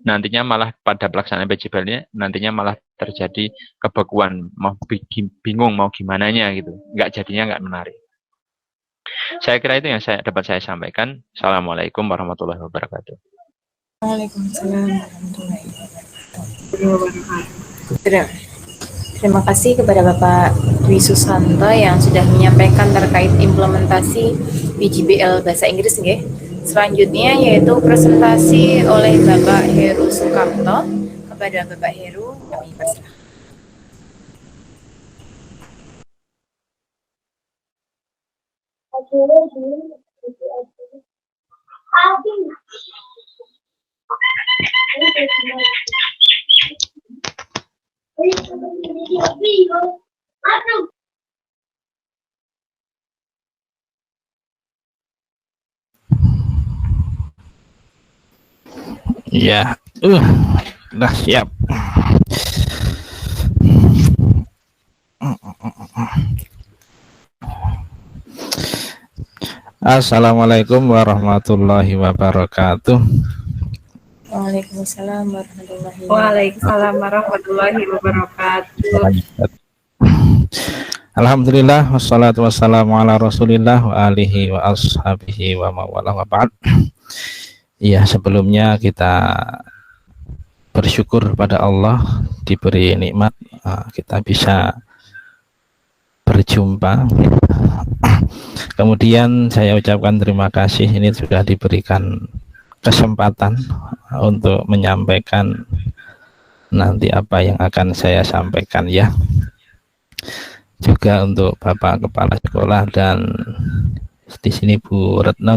nantinya malah pada pelaksanaan PJBL-nya nantinya malah terjadi kebekuan, mau bingung mau gimana gitu, jadinya nggak menarik. Saya kira itu yang dapat saya sampaikan. Assalamualaikum warahmatullahi wabarakatuh. Waalaikumsalam warahmatullahi wabarakatuh. Terima kasih kepada Bapak Dwi Susanto yang sudah menyampaikan terkait implementasi PJBL bahasa Inggris nggih. Selanjutnya yaitu presentasi oleh Bapak Heru Sukamto. Kepada Bapak Heru kami persilahkan. Ya, udah siap. Assalamualaikum warahmatullahi wabarakatuh. Waalaikumsalam warahmatullahi wabarakatuh. Waalaikumsalam warahmatullahi wabarakatuh. Alhamdulillah, wassalatu wassalamu ala rasulillah wa alihi wa ashabihi wa mawala wa ba'd. Ya, sebelumnya kita bersyukur pada Allah diberi nikmat kita bisa berjumpa. Kemudian saya ucapkan terima kasih, ini sudah diberikan kesempatan untuk menyampaikan nanti apa yang akan saya sampaikan ya. Juga untuk Bapak Kepala Sekolah dan di sini Bu Retno,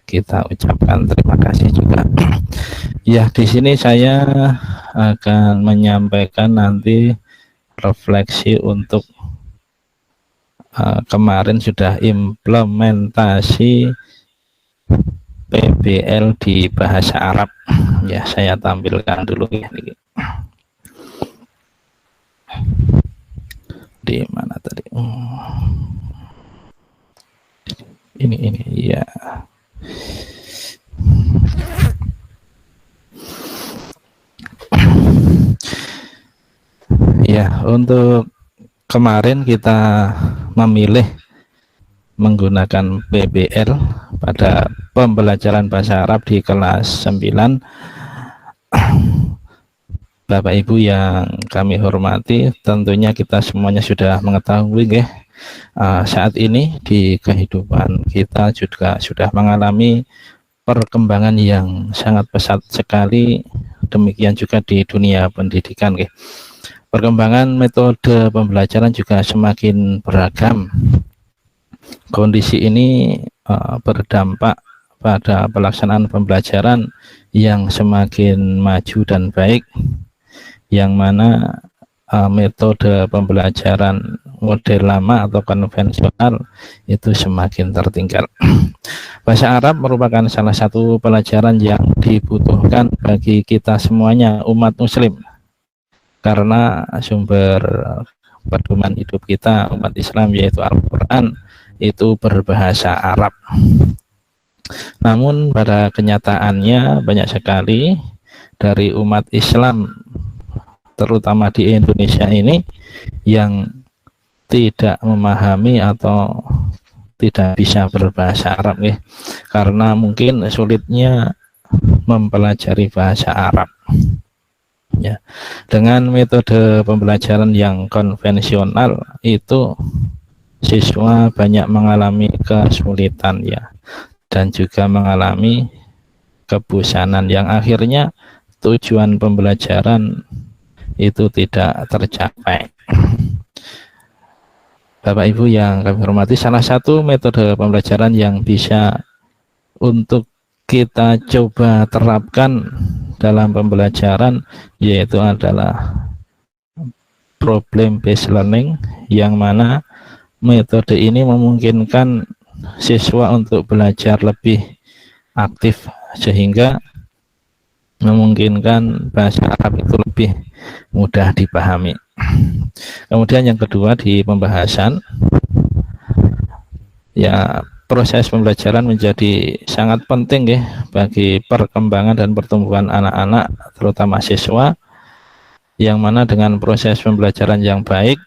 kita ucapkan terima kasih juga. Ya, di sini saya akan menyampaikan nanti refleksi untuk kemarin sudah implementasi PBL di bahasa Arab. Ya, saya tampilkan dulu ya. Di mana tadi? Ini ya. Ya, untuk kemarin kita memilih menggunakan PBL pada pembelajaran bahasa Arab di kelas 9. Bapak Ibu yang kami hormati, tentunya kita semuanya sudah mengetahui saat ini di kehidupan kita juga sudah mengalami perkembangan yang sangat pesat sekali, demikian juga di dunia pendidikan. Perkembangan metode pembelajaran juga semakin beragam. Kondisi ini berdampak pada pelaksanaan pembelajaran yang semakin maju dan baik, yang mana metode pembelajaran model lama atau konvensional itu semakin tertinggal. Bahasa Arab merupakan salah satu pelajaran yang dibutuhkan bagi kita semuanya umat muslim, karena sumber pedoman hidup kita umat Islam yaitu Al-Quran itu berbahasa Arab. Namun pada kenyataannya banyak sekali dari umat Islam terutama di Indonesia ini yang tidak memahami atau tidak bisa berbahasa Arab ya, karena mungkin sulitnya mempelajari bahasa Arab ya. Dengan metode pembelajaran yang konvensional itu siswa banyak mengalami kesulitan ya, dan juga mengalami kebosanan yang akhirnya tujuan pembelajaran itu tidak tercapai. Bapak Ibu yang kami hormati, salah satu metode pembelajaran yang bisa untuk kita coba terapkan dalam pembelajaran yaitu adalah problem based learning, yang mana metode ini memungkinkan siswa untuk belajar lebih aktif sehingga memungkinkan bahasa Arab itu lebih mudah dipahami. Kemudian yang kedua di pembahasan ya, proses pembelajaran menjadi sangat penting ya bagi perkembangan dan pertumbuhan anak-anak terutama siswa, yang mana dengan proses pembelajaran yang baik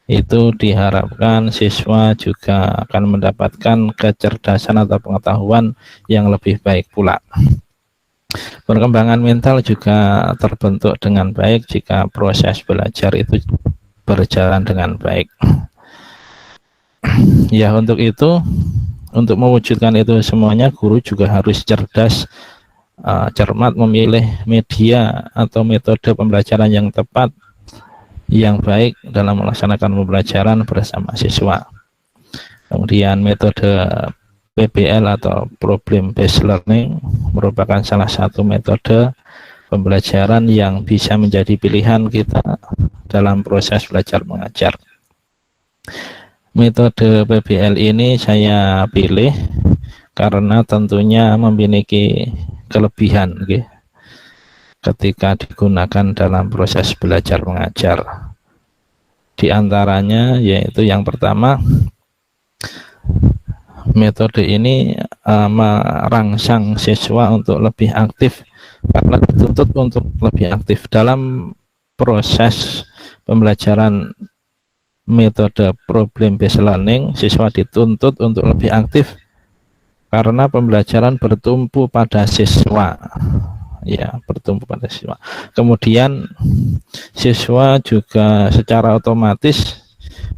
itu diharapkan siswa juga akan mendapatkan kecerdasan atau pengetahuan yang lebih baik pula. Perkembangan mental juga terbentuk dengan baik jika proses belajar itu berjalan dengan baik. Ya, untuk itu, untuk mewujudkan itu semuanya, guru juga harus cerdas, cermat memilih media atau metode pembelajaran yang tepat, yang baik dalam melaksanakan pembelajaran bersama siswa. Kemudian metode PBL atau Problem Based Learning merupakan salah satu metode pembelajaran yang bisa menjadi pilihan kita dalam proses belajar mengajar. Metode PBL ini saya pilih karena tentunya memiliki kelebihan ketika digunakan dalam proses belajar mengajar. Di antaranya yaitu yang pertama, metode ini merangsang siswa untuk lebih aktif karena dituntut untuk lebih aktif dalam proses pembelajaran. Metode problem based learning, siswa dituntut untuk lebih aktif karena pembelajaran bertumpu pada siswa ya, bertumpu pada siswa. Kemudian siswa juga secara otomatis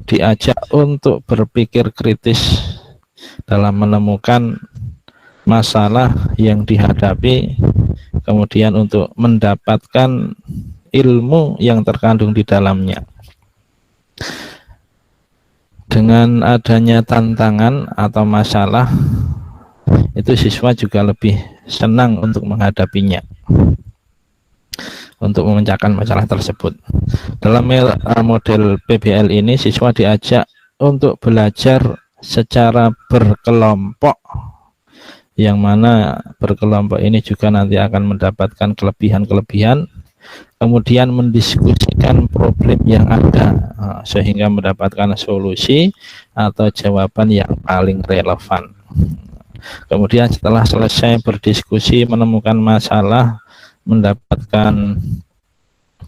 diajak untuk berpikir kritis dalam menemukan masalah yang dihadapi, kemudian untuk mendapatkan ilmu yang terkandung di dalamnya. Dengan adanya tantangan atau masalah, itu siswa juga lebih senang untuk menghadapinya, untuk memecahkan masalah tersebut. Dalam model PBL ini, siswa diajak untuk belajar secara berkelompok, yang mana berkelompok ini juga nanti akan mendapatkan kelebihan-kelebihan, kemudian mendiskusikan problem yang ada sehingga mendapatkan solusi atau jawaban yang paling relevan. Kemudian setelah selesai berdiskusi, menemukan masalah, mendapatkan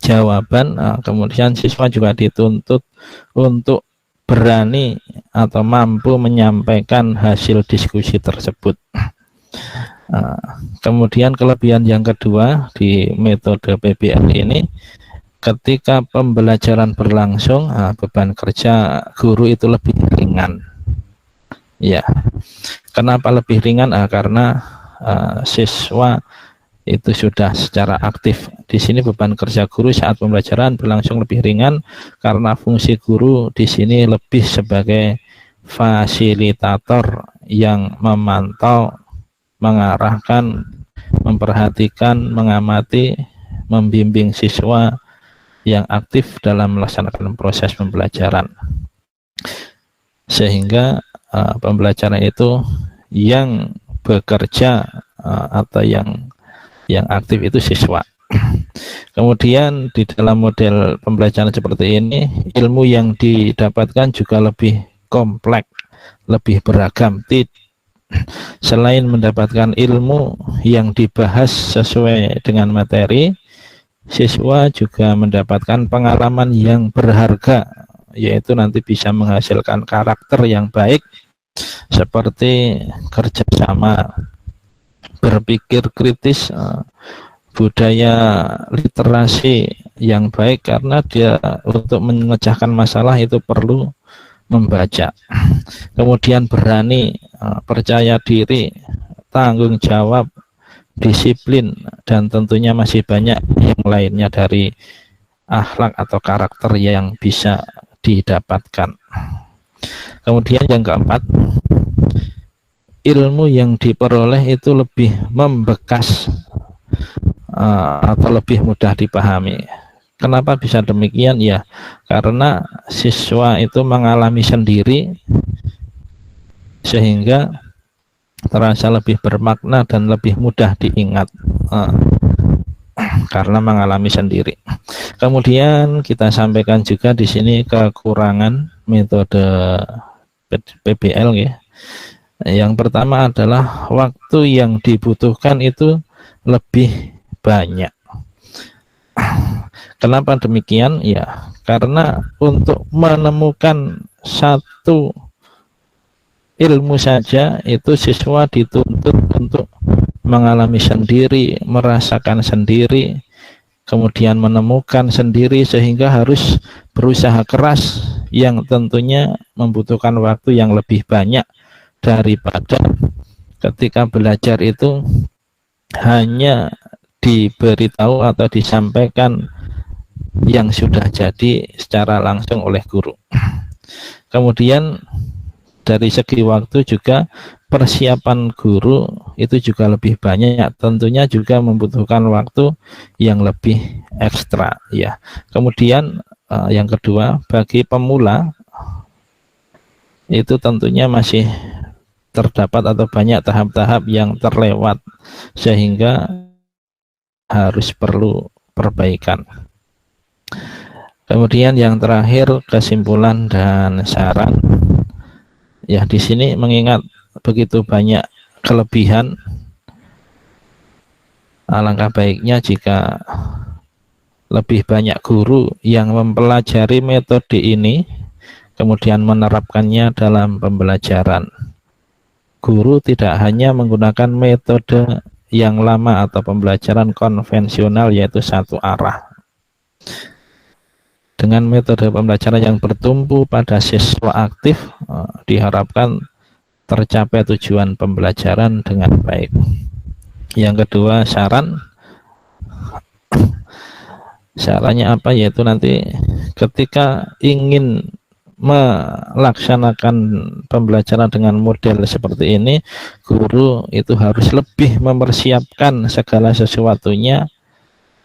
jawaban, kemudian siswa juga dituntut untuk berani atau mampu menyampaikan hasil diskusi tersebut. Kemudian kelebihan yang kedua di metode PBL ini, ketika pembelajaran berlangsung, beban kerja guru itu lebih ringan. Ya, kenapa lebih ringan? Karena siswa itu sudah secara aktif. Di sini beban kerja guru saat pembelajaran berlangsung lebih ringan karena fungsi guru di sini lebih sebagai fasilitator yang memantau, mengarahkan, memperhatikan, mengamati, membimbing siswa yang aktif dalam melaksanakan proses pembelajaran, sehingga pembelajaran itu yang bekerja atau yang aktif itu siswa. Kemudian di dalam model pembelajaran seperti ini, ilmu yang didapatkan juga lebih kompleks, lebih beragam, Selain mendapatkan ilmu yang dibahas sesuai dengan materi, siswa juga mendapatkan pengalaman yang berharga, yaitu nanti bisa menghasilkan karakter yang baik seperti kerjasama, berpikir kritis, budaya literasi yang baik, karena dia untuk memecahkan masalah itu perlu membaca. Kemudian berani, percaya diri, tanggung jawab, disiplin, dan tentunya masih banyak yang lainnya dari akhlak atau karakter yang bisa didapatkan. Kemudian yang keempat, ilmu yang diperoleh itu lebih membekas atau lebih mudah dipahami. Kenapa bisa demikian? Ya, karena siswa itu mengalami sendiri sehingga terasa lebih bermakna dan lebih mudah diingat karena mengalami sendiri. Kemudian kita sampaikan juga di sini kekurangan metode PBL ya. Yang pertama adalah waktu yang dibutuhkan itu lebih banyak. Kenapa demikian? Ya, karena untuk menemukan satu ilmu saja itu siswa dituntut untuk mengalami sendiri, merasakan sendiri, kemudian menemukan sendiri, sehingga harus berusaha keras yang tentunya membutuhkan waktu yang lebih banyak daripada ketika belajar itu hanya diberitahu atau disampaikan yang sudah jadi secara langsung oleh guru. Kemudian dari segi waktu juga persiapan guru itu juga lebih banyak, tentunya juga membutuhkan waktu yang lebih ekstra ya. Kemudian yang kedua, bagi pemula itu tentunya masih terdapat atau banyak tahap-tahap yang terlewat sehingga harus perlu perbaikan. Kemudian yang terakhir, kesimpulan dan saran. Ya, di sini mengingat begitu banyak kelebihan, alangkah baiknya jika lebih banyak guru yang mempelajari metode ini kemudian menerapkannya dalam pembelajaran. Guru tidak hanya menggunakan metode yang lama atau pembelajaran konvensional yaitu satu arah. Dengan metode pembelajaran yang bertumpu pada siswa aktif, diharapkan tercapai tujuan pembelajaran dengan baik. Yang kedua, sarannya apa? Yaitu nanti ketika ingin melaksanakan pembelajaran dengan model seperti ini, guru itu harus lebih mempersiapkan segala sesuatunya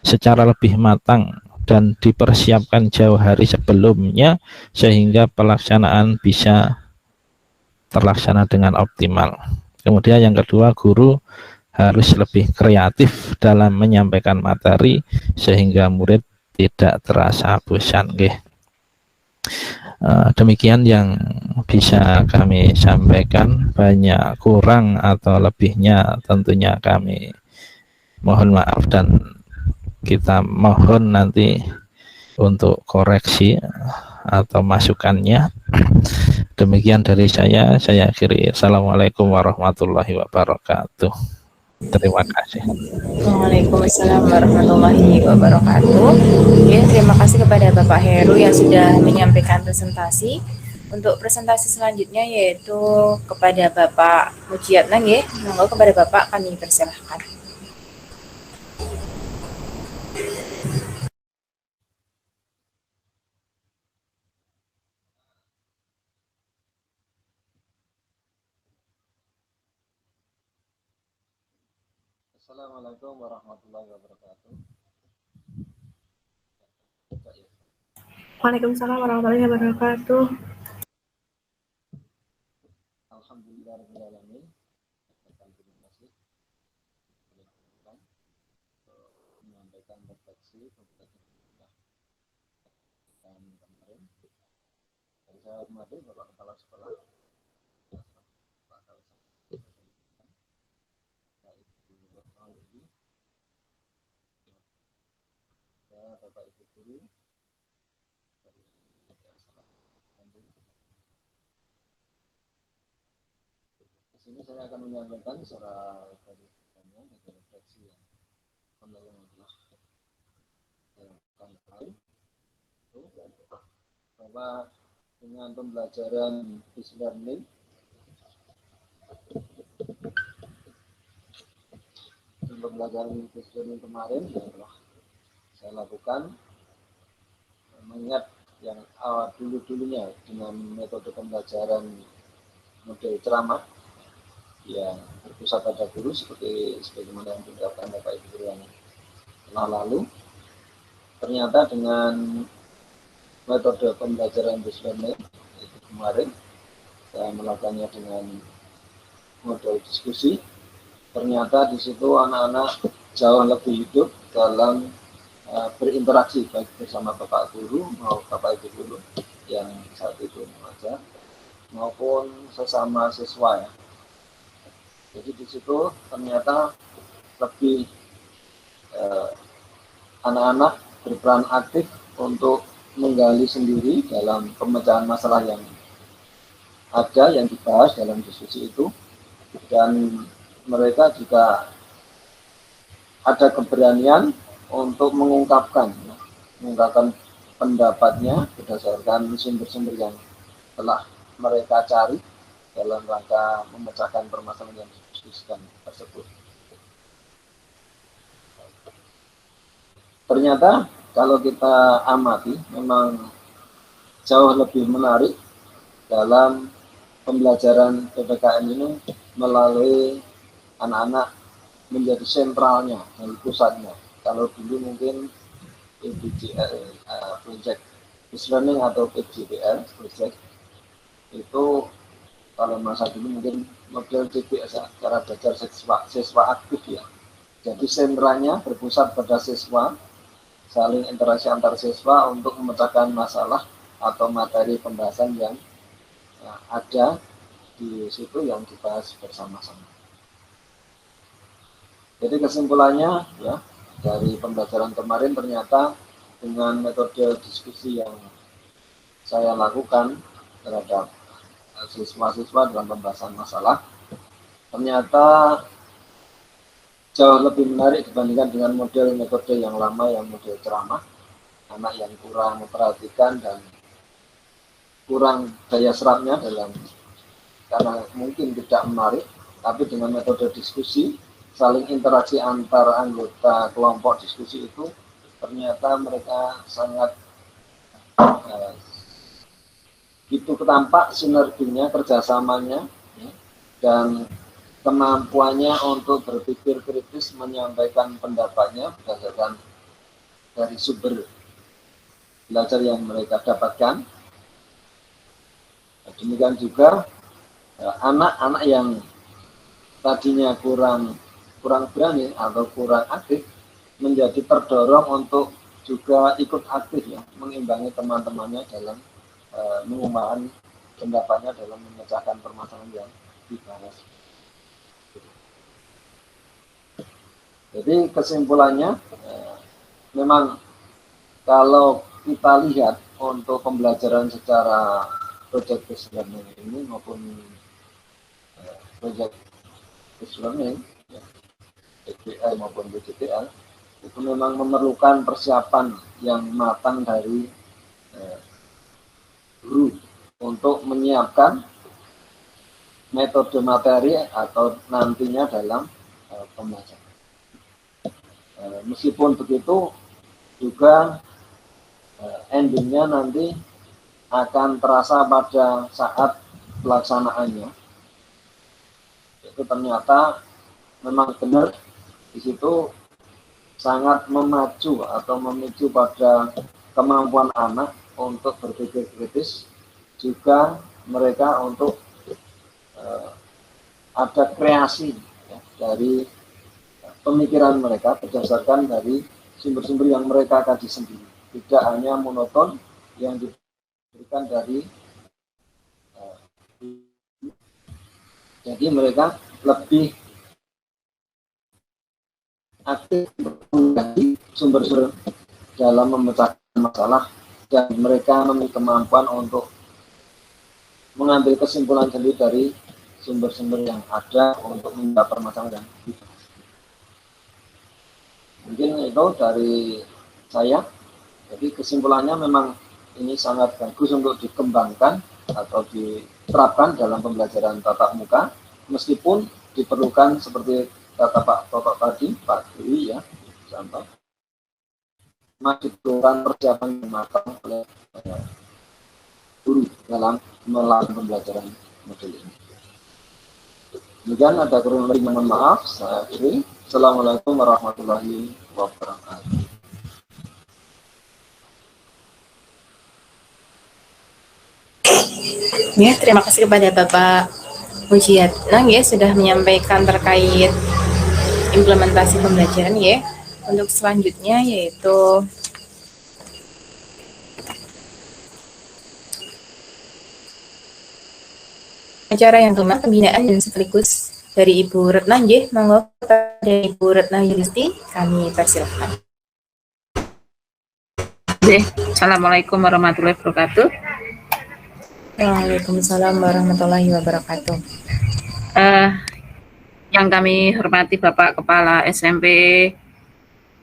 secara lebih matang dan dipersiapkan jauh hari sebelumnya sehingga pelaksanaan bisa terlaksana dengan optimal. Kemudian yang kedua, guru harus lebih kreatif dalam menyampaikan materi sehingga murid tidak terasa bosan. Demikian yang bisa kami sampaikan. Banyak kurang atau lebihnya tentunya kami mohon maaf dan kita mohon nanti untuk koreksi atau masukannya. Demikian dari saya akhiri. Assalamualaikum warahmatullahi wabarakatuh. Terima kasih. Waalaikumsalam warahmatullahi wabarakatuh. Ya, terima kasih kepada Bapak Heru yang sudah menyampaikan presentasi. Untuk presentasi selanjutnya yaitu kepada Bapak Mujiatna, ya. Monggo kepada Bapak kami persilahkan. Assalamualaikum warahmatullahi wabarakatuh. Waalaikumsalam warahmatullahi wabarakatuh. Alhamdulillahirrahmanirrahim. Terima kasih menyampaikan refleksi dan kemarin. Saya hormati Bapak Kepala Sekolah, Bapak Ibu guru. Di sini saya akan menyampaikan secara refleksi yang telah bahwa dengan pembelajaran distance learning kemarin yang telah saya lakukan, mengingat yang awal dulunya dengan metode pembelajaran model ceramah yang berpusat pada guru sebagaimana yang diungkapkan Bapak Ibu guru yang telah lalu, ternyata dengan metode pembelajaran distance learning itu kemarin saya melakukannya dengan model diskusi. Ternyata di situ anak-anak jauh lebih hidup dalam berinteraksi baik bersama Bapak Guru maupun Bapak Ibu Guru yang saat itu mengajar maupun sesama siswa ya. Jadi di situ ternyata lebih anak-anak berperan aktif untuk menggali sendiri dalam pemecahan masalah yang ada yang dibahas dalam diskusi itu, dan mereka juga ada keberanian untuk mengungkapkan pendapatnya berdasarkan sumber-sumber yang telah mereka cari dalam rangka memecahkan permasalahan yang didiskusikan tersebut. Ternyata kalau kita amati memang jauh lebih menarik dalam pembelajaran PPKN ini melalui anak-anak menjadi sentralnya, menjadi pusatnya. Kalau dulu mungkin PBJL, Project Based Learning atau PJBL, Project itu kalau masa dulu mungkin model CBS ya, cara belajar siswa aktif ya. Jadi sentranya berpusat pada siswa, saling interaksi antar siswa untuk memecahkan masalah atau materi pembahasan yang ada di situ yang dibahas bersama-sama. Jadi kesimpulannya ya dari pembelajaran kemarin, ternyata dengan metode diskusi yang saya lakukan terhadap siswa-siswa dalam pembahasan masalah, ternyata jauh lebih menarik dibandingkan dengan model metode yang lama yang model ceramah. Anak yang kurang memperhatikan dan kurang daya serapnya karena mungkin tidak menarik, tapi dengan metode diskusi saling interaksi antar anggota kelompok diskusi itu ternyata mereka sangat itu tampak sinerginya, kerjasamanya ya, dan kemampuannya untuk berpikir kritis menyampaikan pendapatnya berdasarkan dari sumber belajar yang mereka dapatkan. Demikian juga anak-anak yang tadinya kurang berani atau kurang aktif menjadi terdorong untuk juga ikut aktif ya, mengimbangi teman-temannya dalam mengembangkan pendapatnya dalam memecahkan permasalahan yang dibahas. Jadi kesimpulannya memang kalau kita lihat untuk pembelajaran secara project based learning ini maupun project based learning PBL maupun PJBL itu memang memerlukan persiapan yang matang dari guru untuk menyiapkan metode materi atau nantinya dalam pembelajaran. Meskipun begitu juga endingnya nanti akan terasa pada saat pelaksanaannya. Itu ternyata memang benar di situ sangat memacu atau memicu pada kemampuan anak untuk berpikir kritis, juga mereka untuk ada kreasi ya, dari pemikiran mereka berdasarkan dari sumber-sumber yang mereka kaji sendiri, tidak hanya monoton yang diberikan dari jadi mereka lebih aktif mengkaji sumber-sumber dalam memecahkan masalah dan mereka memiliki kemampuan untuk mengambil kesimpulan sendiri dari sumber-sumber yang ada untuk menjawab permasalahan. Mungkin itu dari saya. Jadi kesimpulannya memang ini sangat bagus untuk dikembangkan atau diterapkan dalam pembelajaran tatap muka, meskipun diperlukan seperti kata Pak Toto tadi, Pak Dewi ya, contoh, masih diperlukan persiapan yang matang oleh guru dalam melakukan pembelajaran model ini. Demikian, ada kurang lebih mohon maaf, saya akhiri. Assalamualaikum warahmatullahi wabarakatuh. Ya, terima kasih kepada Bapak Mujiatnang ya sudah menyampaikan terkait implementasi pembelajaran ya. Untuk selanjutnya yaitu acara yang kelima, pembinaan dan sekaligus dari Ibu Retna nggih, monggo kepada Ibu Retna Yulisti kami persilahkan. Assalamualaikum warahmatullahi wabarakatuh. Waalaikumsalam warahmatullahi wabarakatuh. Yang kami hormati Bapak Kepala SMP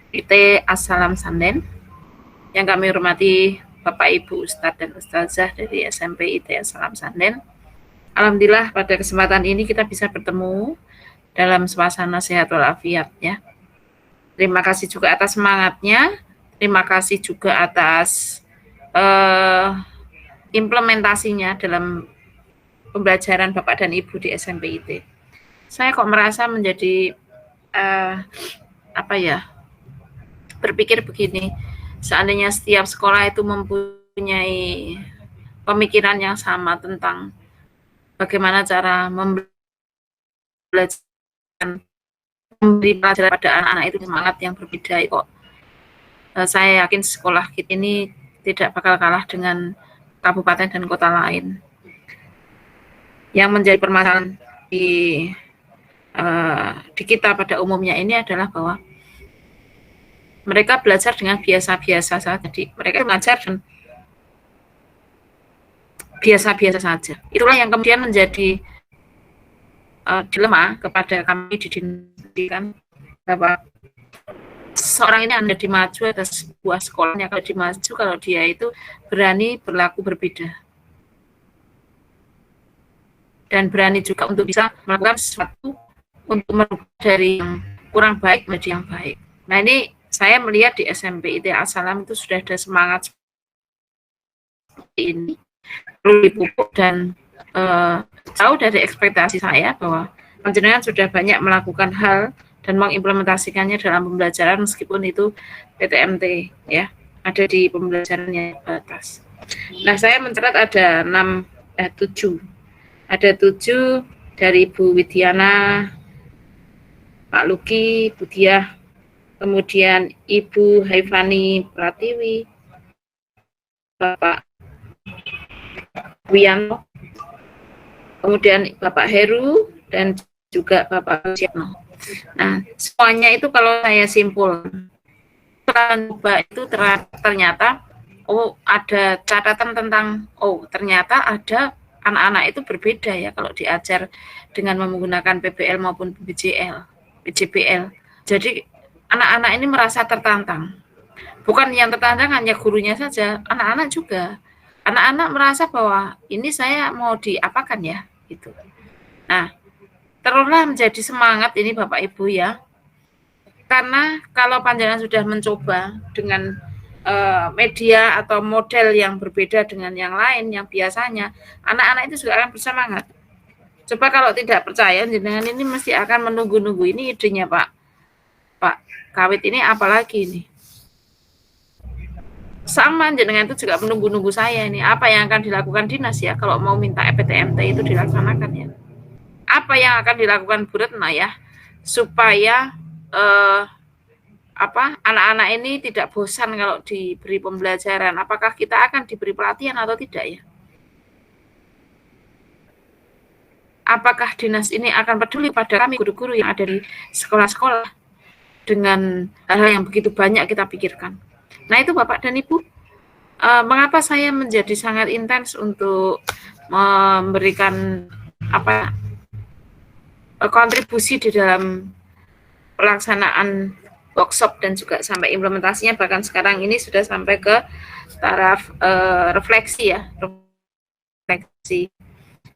IT Assalam Sanden, yang kami hormati Bapak Ibu Ustadz dan Ustazah dari SMP IT Assalam Sanden. Alhamdulillah pada kesempatan ini kita bisa bertemu dalam suasana sehat walafiat ya. Terima kasih juga atas semangatnya, terima kasih juga atas implementasinya dalam pembelajaran Bapak dan Ibu di SMP IT. Saya kok merasa menjadi berpikir begini, seandainya setiap sekolah itu mempunyai pemikiran yang sama tentang bagaimana cara memberi pelajaran pada anak-anak itu semangat yang berbeda kok. Saya yakin sekolah kita ini tidak bakal kalah dengan kabupaten dan kota lain. Yang menjadi permasalahan di kita pada umumnya ini adalah bahwa mereka belajar dengan biasa-biasa saja. Jadi mereka belajar dan biasa-biasa saja. Itulah yang kemudian menjadi dilema kepada kami di pendidikan, bahwa seorang ini Anda dimaju atas sebuah sekolahnya, kalau dimaju kalau dia itu berani berlaku berbeda dan berani juga untuk bisa melakukan sesuatu untuk merubah dari yang kurang baik menjadi yang baik. Nah, ini saya melihat di SMP IT Assalam itu sudah ada semangat seperti ini, perlu dipupuk dan jauh dari ekspektasi saya bahwa panjenengan sudah banyak melakukan hal dan mengimplementasikannya dalam pembelajaran meskipun itu PTMT ya, ada di pembelajaran yang batas. Nah, saya mencatat ada 7. Ada 7 dari Bu Widiana, Pak Luki, Bu Diah, kemudian Ibu Haifani Pratiwi, Bapak Wiyanto, kemudian Bapak Heru, dan juga Bapak Luciano. Nah, semuanya itu kalau saya simpul, itu ternyata ada catatan tentang ternyata ada anak-anak itu berbeda ya kalau diajar dengan menggunakan PBL maupun PJBL. Jadi anak-anak ini merasa tertantang. Bukan yang tertantang hanya gurunya saja, anak-anak juga. Anak-anak merasa bahwa ini saya mau diapakan ya, gitu. Nah, teruslah menjadi semangat ini Bapak Ibu ya. Karena kalau panjenengan sudah mencoba dengan media atau model yang berbeda dengan yang lain, yang biasanya, anak-anak itu juga akan bersemangat. Coba kalau tidak percaya, jenengan ini mesti akan menunggu-nunggu ini idenya Pak Kawit ini apalagi ini. Sama jenengan itu juga menunggu-nunggu saya ini, apa yang akan dilakukan dinas ya kalau mau minta PTMT itu dilaksanakan ya. Apa yang akan dilakukan Bu Retna ya supaya anak-anak ini tidak bosan kalau diberi pembelajaran. Apakah kita akan diberi pelatihan atau tidak ya? Apakah dinas ini akan peduli pada kami guru-guru yang ada di sekolah-sekolah dengan hal-hal yang begitu banyak kita pikirkan? Nah, itu Bapak dan Ibu, mengapa saya menjadi sangat intens untuk memberikan kontribusi di dalam pelaksanaan workshop dan juga sampai implementasinya, bahkan sekarang ini sudah sampai ke taraf refleksi ya, refleksi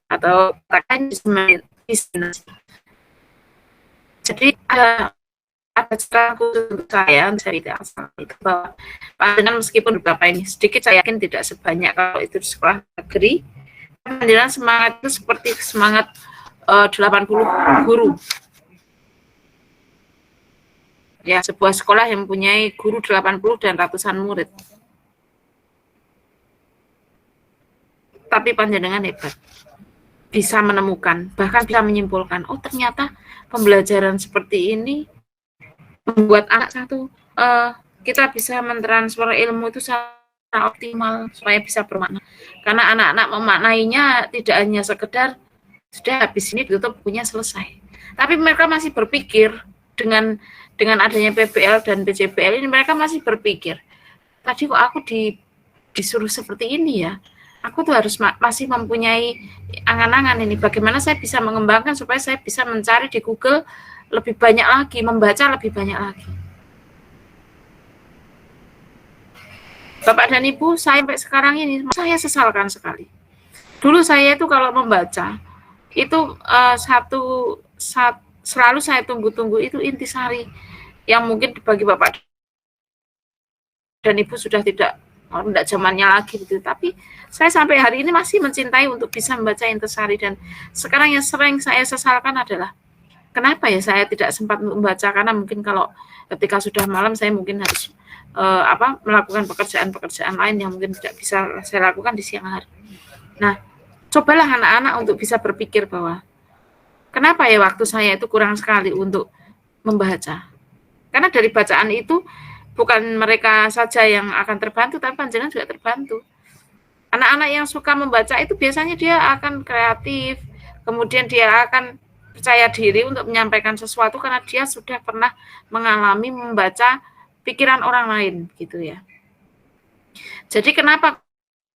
atau katakan disseminasi. Jadi ada cara khusus untuk saya tidak asal itu bahwa panjenengan meskipun beberapa ini sedikit, saya yakin tidak sebanyak kalau itu di sekolah negeri, panjenengan semangat itu seperti semangat 80 guru. Ya, sebuah sekolah yang mempunyai guru 80 dan ratusan murid. Tapi panjenengan hebat. Bisa menemukan, bahkan bisa menyimpulkan, oh ternyata pembelajaran seperti ini membuat anak satu, kita bisa mentransfer ilmu itu secara optimal supaya bisa bermakna. Karena anak-anak memaknainya tidak hanya sekedar sudah habis ini ditutup bukunya selesai. Tapi mereka masih berpikir dengan adanya PBL dan PJBL ini, mereka masih berpikir, tadi kok aku disuruh seperti ini ya. Aku tuh harus masih mempunyai angan-angan ini. Bagaimana saya bisa mengembangkan supaya saya bisa mencari di Google lebih banyak lagi, membaca lebih banyak lagi. Bapak dan Ibu, sampai sekarang ini saya sesalkan sekali. Dulu saya itu kalau membaca itu selalu saya tunggu-tunggu itu intisari yang mungkin bagi Bapak dan Ibu sudah tidak zamannya lagi gitu. Tapi saya sampai hari ini masih mencintai untuk bisa membaca intisari, dan sekarang yang sering saya sesalkan adalah kenapa ya saya tidak sempat membaca, karena mungkin kalau ketika sudah malam saya mungkin harus melakukan pekerjaan-pekerjaan lain yang mungkin tidak bisa saya lakukan di siang hari. Nah, cobalah anak-anak untuk bisa berpikir bahwa kenapa ya waktu saya itu kurang sekali untuk membaca. Karena dari bacaan itu bukan mereka saja yang akan terbantu, tapi panjenengan juga terbantu. Anak-anak yang suka membaca itu biasanya dia akan kreatif, kemudian dia akan percaya diri untuk menyampaikan sesuatu karena dia sudah pernah mengalami membaca pikiran orang lain gitu ya. Jadi kenapa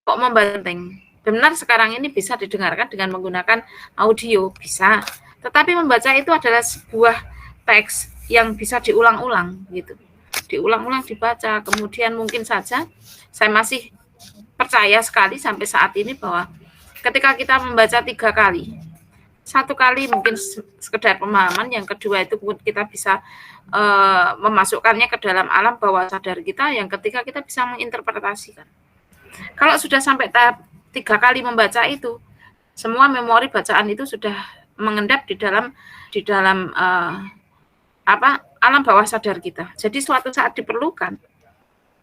kok membaca penting? Benar sekarang ini bisa didengarkan dengan menggunakan audio, bisa. Tetapi membaca itu adalah sebuah teks yang bisa diulang-ulang gitu. Diulang-ulang dibaca, kemudian mungkin saja saya masih percaya sekali sampai saat ini bahwa ketika kita membaca 3 kali, 1 kali mungkin sekedar pemahaman, yang kedua itu kita bisa memasukkannya ke dalam alam bawah sadar kita, yang ketiga kita bisa menginterpretasikan. Kalau sudah sampai tahap 3 kali membaca itu, semua memori bacaan itu sudah mengendap di dalam alam bawah sadar kita. Jadi suatu saat diperlukan,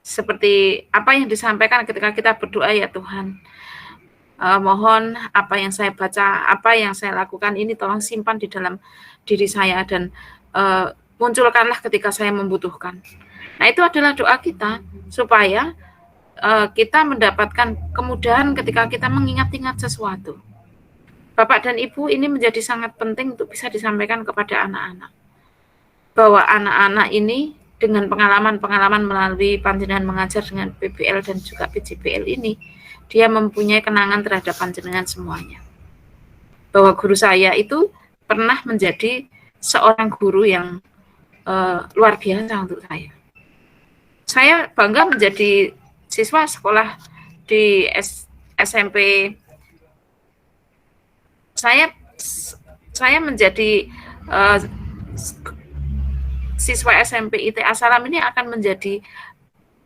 seperti apa yang disampaikan ketika kita berdoa, ya Tuhan, mohon apa yang saya baca, apa yang saya lakukan ini tolong simpan di dalam diri saya dan munculkanlah ketika saya membutuhkan. Nah, itu adalah doa kita supaya kita mendapatkan kemudahan ketika kita mengingat-ingat sesuatu. Bapak dan Ibu, ini menjadi sangat penting untuk bisa disampaikan kepada anak-anak. Bahwa anak-anak ini dengan pengalaman-pengalaman melalui panjenengan mengajar dengan PBL dan juga PJBL ini, dia mempunyai kenangan terhadap panjenengan semuanya. Bahwa guru saya itu pernah menjadi seorang guru yang luar biasa untuk saya. Saya bangga menjadi siswa sekolah di SMP. Saya menjadi siswa SMP ITA Salam ini akan menjadi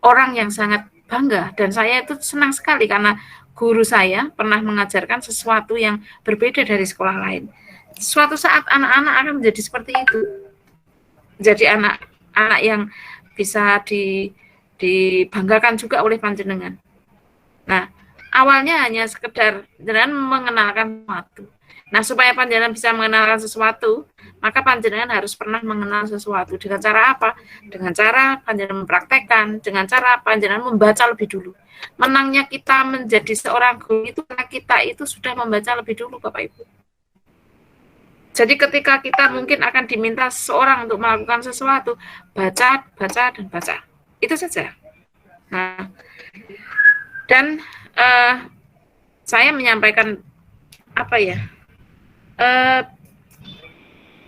orang yang sangat bangga, dan saya itu senang sekali karena guru saya pernah mengajarkan sesuatu yang berbeda dari sekolah lain. Suatu saat anak-anak akan menjadi seperti itu, jadi anak-anak yang bisa dibanggakan juga oleh panjenengan. Nah, awalnya hanya sekedar dengan mengenalkan sesuatu. Nah, supaya panjenengan bisa mengenalkan sesuatu, maka panjenengan harus pernah mengenal sesuatu. Dengan cara apa? Dengan cara panjenengan mempraktekkan, dengan cara panjenengan membaca lebih dulu. Menangnya kita menjadi seorang guru itu karena kita itu sudah membaca lebih dulu, Bapak Ibu. Jadi ketika kita mungkin akan diminta seseorang untuk melakukan sesuatu, baca, dan baca. Itu saja. Nah, dan saya menyampaikan apa ya,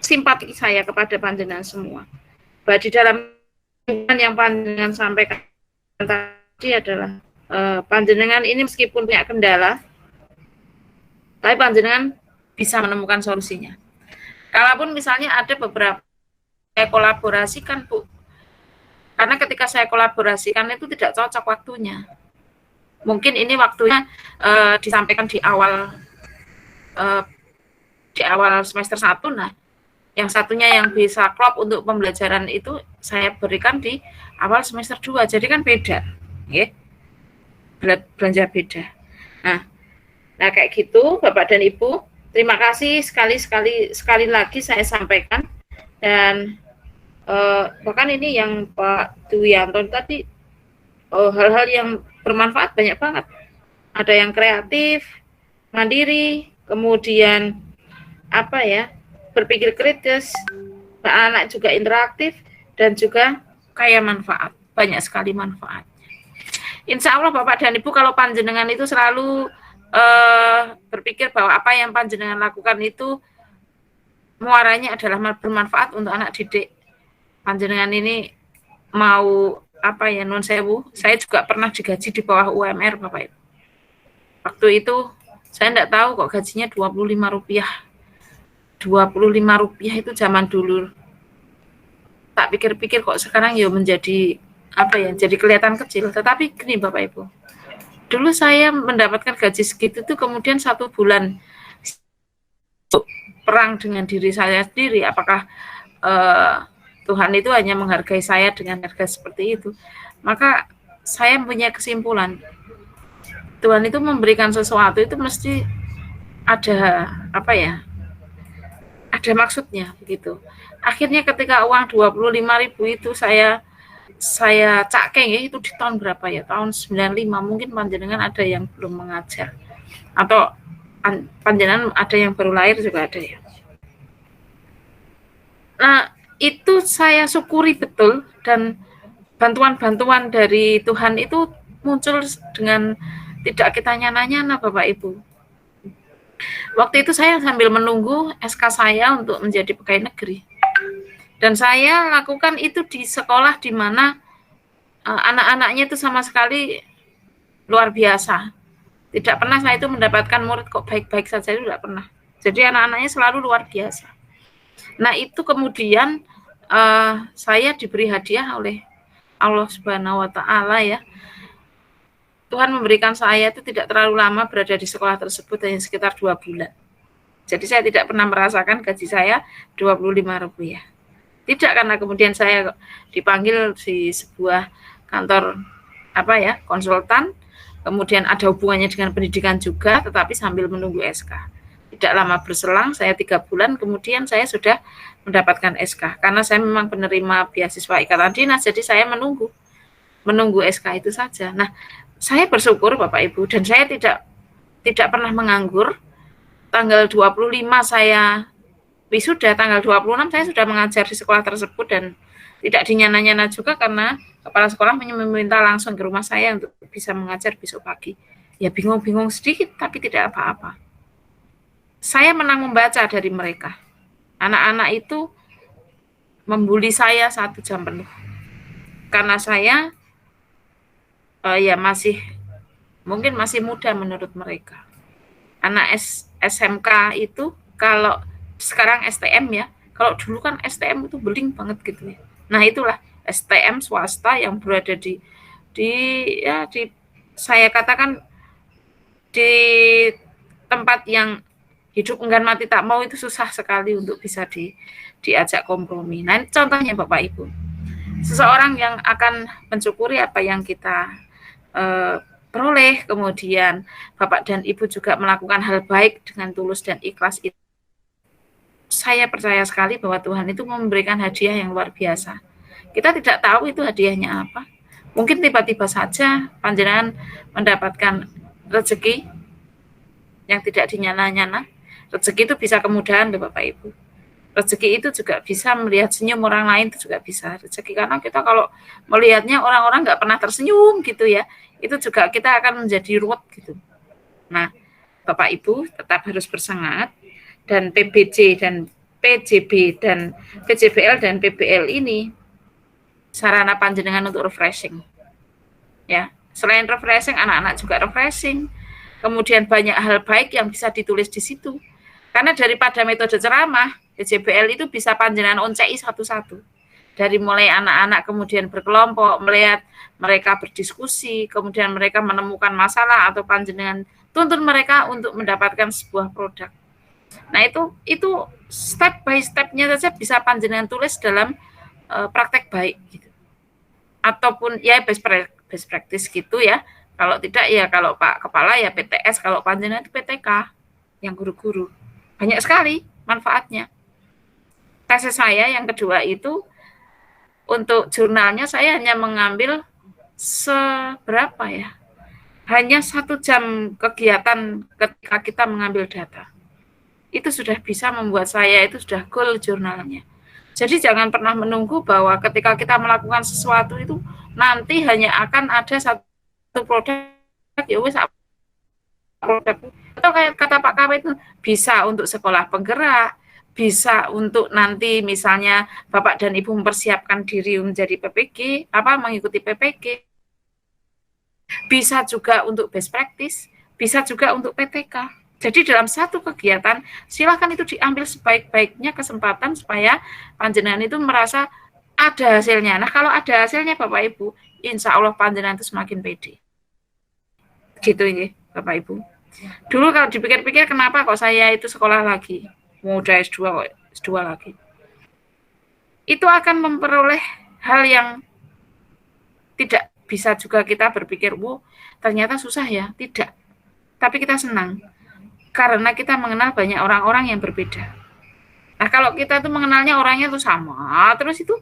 simpati saya kepada panjenengan semua. Bahwa di dalam yang panjenengan sampaikan tadi adalah panjenengan ini meskipun punya kendala, tapi panjenengan bisa menemukan solusinya. Kalaupun misalnya ada beberapa saya kolaborasikan, Bu, karena ketika saya kolaborasikan itu tidak cocok waktunya. Mungkin ini waktunya disampaikan di awal semester 1, nah yang satunya yang bisa klop untuk pembelajaran itu saya berikan di awal semester 2. Jadi kan beda, ya. Belanja beda. Nah kayak gitu, Bapak dan Ibu, terima kasih sekali lagi saya sampaikan. Dan bahkan ini yang Pak Duyanto tadi, hal-hal yang bermanfaat banyak banget. Ada yang kreatif, mandiri, kemudian apa ya, berpikir kritis, anak juga interaktif, dan juga kaya manfaat, banyak sekali manfaat. Insya Allah Bapak dan Ibu, kalau panjenengan itu selalu berpikir bahwa apa yang panjenengan lakukan itu muaranya adalah bermanfaat untuk anak didik. Panjenengan ini mau apa ya, non sewu, saya juga pernah digaji di bawah UMR Bapak Ibu. Waktu itu saya enggak tahu kok gajinya Rp25. Rp25 itu zaman dulu. Tak pikir-pikir kok sekarang ya menjadi apa ya, jadi kelihatan kecil. Tetapi gini Bapak Ibu, dulu saya mendapatkan gaji segitu tuh kemudian 1 bulan perang dengan diri saya sendiri, apakah Tuhan itu hanya menghargai saya dengan harga seperti itu. Maka saya punya kesimpulan, Tuhan itu memberikan sesuatu itu mesti ada apa ya, ada maksudnya begitu. Akhirnya ketika uang 25.000 itu saya cakeng ya, itu di tahun berapa ya, tahun 95, mungkin panjenengan ada yang belum mengajar atau panjenengan ada yang baru lahir juga ada ya. Nah itu saya syukuri betul, dan bantuan-bantuan dari Tuhan itu muncul dengan tidak kita nyana-nyana Bapak Ibu. Waktu itu saya sambil menunggu SK saya untuk menjadi pegawai negeri. Dan saya lakukan itu di sekolah di mana anak-anaknya itu sama sekali luar biasa. Tidak pernah saya itu mendapatkan murid kok baik-baik saja, itu tidak pernah. Jadi anak-anaknya selalu luar biasa. Nah itu kemudian saya diberi hadiah oleh Allah Subhanahu wa Ta'ala ya. Tuhan memberikan saya itu tidak terlalu lama berada di sekolah tersebut, hanya sekitar 2 bulan. Jadi saya tidak pernah merasakan gaji saya Rp25. Tidak, karena kemudian saya dipanggil di sebuah kantor apa ya, konsultan, kemudian ada hubungannya dengan pendidikan juga, tetapi sambil menunggu SK. Tidak lama berselang, saya 3 bulan, kemudian saya sudah mendapatkan SK. Karena saya memang penerima beasiswa Ikatan Dinas, jadi saya menunggu SK itu saja. Nah, saya bersyukur Bapak Ibu, dan saya tidak pernah menganggur. Tanggal 25 saya wisuda, tanggal 26 saya sudah mengajar di sekolah tersebut, dan tidak dinyana-nyana juga karena kepala sekolah meminta langsung ke rumah saya untuk bisa mengajar besok pagi. Ya bingung-bingung sedikit, tapi tidak apa-apa. Saya menang membaca dari mereka. Anak-anak itu membuli saya 1 jam penuh. Karena saya ya mungkin masih muda menurut mereka. Anak SMK itu, kalau sekarang STM ya, kalau dulu kan STM itu beling banget gitu ya. Nah itulah STM swasta yang berada di saya katakan di tempat yang hidup enggan mati tak mau, itu susah sekali untuk bisa diajak kompromi. Nah ini contohnya Bapak Ibu, seseorang yang akan mensyukuri apa yang kita peroleh, kemudian Bapak dan Ibu juga melakukan hal baik dengan tulus dan ikhlas itu. Saya percaya sekali bahwa Tuhan itu memberikan hadiah yang luar biasa. Kita tidak tahu itu hadiahnya apa. Mungkin tiba-tiba saja panjenengan mendapatkan rezeki yang tidak dinyana-nyana. Rezeki itu bisa kemudahan loh Bapak Ibu. Rezeki itu juga bisa melihat senyum orang lain, itu juga bisa rezeki, karena kita kalau melihatnya orang-orang nggak pernah tersenyum gitu ya, itu juga kita akan menjadi ruwet gitu. Nah, Bapak Ibu tetap harus bersemangat, dan PBJ dan PJB dan PJBL dan PBL ini sarana panjenengan untuk refreshing. Ya, selain refreshing, anak-anak juga refreshing. Kemudian banyak hal baik yang bisa ditulis di situ. Karena daripada metode ceramah, PJBL itu bisa panjenengan oncei satu-satu. Dari mulai anak-anak kemudian berkelompok, melihat mereka berdiskusi, kemudian mereka menemukan masalah atau panjenengan tuntun mereka untuk mendapatkan sebuah produk. Nah, itu step by step-nya saja bisa panjenengan tulis dalam praktek baik gitu. Ataupun ya best practice gitu ya. Kalau tidak ya kalau Pak Kepala ya PTS, kalau panjenengan itu PTK yang guru-guru. Banyak sekali manfaatnya. Tesis saya yang kedua itu untuk jurnalnya saya hanya mengambil seberapa ya? Hanya 1 jam kegiatan ketika kita mengambil data. Itu sudah bisa membuat saya itu sudah goal jurnalnya. Jadi jangan pernah menunggu bahwa ketika kita melakukan sesuatu itu nanti hanya akan ada satu produk, ya wes produk. Atau kayak kata Pak KW itu bisa untuk sekolah penggerak, bisa untuk nanti misalnya Bapak dan Ibu mempersiapkan diri menjadi PPG, mengikuti PPG. Bisa juga untuk best practice, bisa juga untuk PTK. Jadi dalam satu kegiatan, silakan itu diambil sebaik-baiknya kesempatan supaya panjenengan itu merasa ada hasilnya. Nah, kalau ada hasilnya Bapak Ibu, insya Allah panjenengan itu semakin pede. Gitu ya Bapak Ibu. Dulu kalau dipikir-pikir kenapa kok saya itu sekolah lagi, mau udah S2 kok S2 lagi. Itu akan memperoleh hal yang tidak bisa juga kita berpikir, ternyata susah ya. Tidak. Tapi kita senang. Karena kita mengenal banyak orang-orang yang berbeda. Nah, kalau kita tuh mengenalnya orangnya tuh sama, terus itu,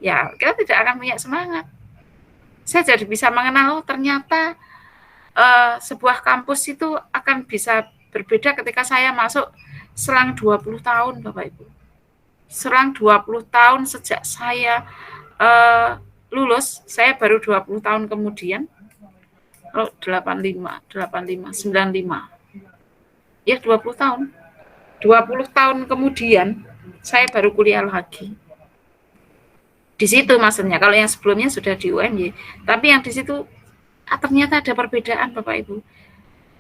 ya kita tidak akan punya semangat. Saya jadi bisa mengenal, ternyata sebuah kampus itu akan bisa berbeda ketika saya masuk selang 20 tahun, Bapak Ibu. Selang 20 tahun sejak saya lulus, saya baru 20 tahun kemudian, 95, 95. Ya 20 tahun. 20 tahun kemudian saya baru kuliah lagi. Di situ maksudnya, kalau yang sebelumnya sudah di UNY, tapi yang di situ ternyata ada perbedaan Bapak Ibu.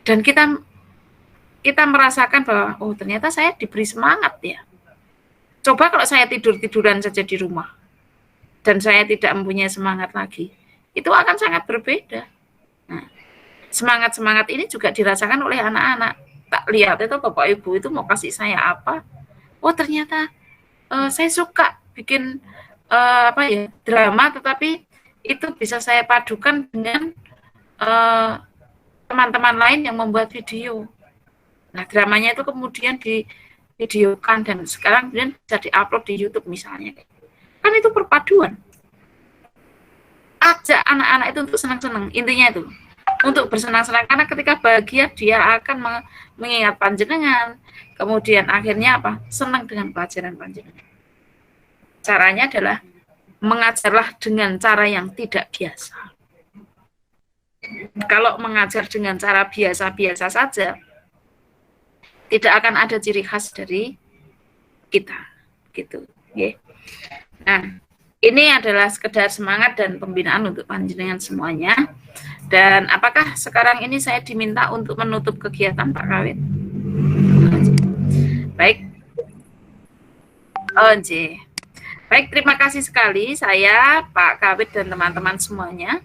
Dan kita merasakan bahwa ternyata saya diberi semangat ya. Coba kalau saya tidur-tiduran saja di rumah dan saya tidak mempunyai semangat lagi, itu akan sangat berbeda. Nah, semangat-semangat ini juga dirasakan oleh anak-anak. Tak lihat itu Bapak Ibu itu mau kasih saya apa? Ternyata saya suka bikin drama, tetapi itu bisa saya padukan dengan teman-teman lain yang membuat video. Nah, dramanya itu kemudian divideokan dan sekarang kemudian bisa diupload di YouTube misalnya. Kan itu perpaduan. Ajak anak-anak itu untuk senang-senang, intinya itu. Untuk bersenang-senang, karena ketika bahagia dia akan mengingat panjenengan, kemudian akhirnya senang dengan pelajaran panjenengan. Caranya adalah mengajarlah dengan cara yang tidak biasa. Kalau mengajar dengan cara biasa-biasa saja, tidak akan ada ciri khas dari kita, gitu. Okay. Nah, ini adalah sekedar semangat dan pembinaan untuk panjenengan semuanya. Dan apakah sekarang ini saya diminta untuk menutup kegiatan Pak Kawit? Baik. Baik, terima kasih sekali saya, Pak Kawit dan teman-teman semuanya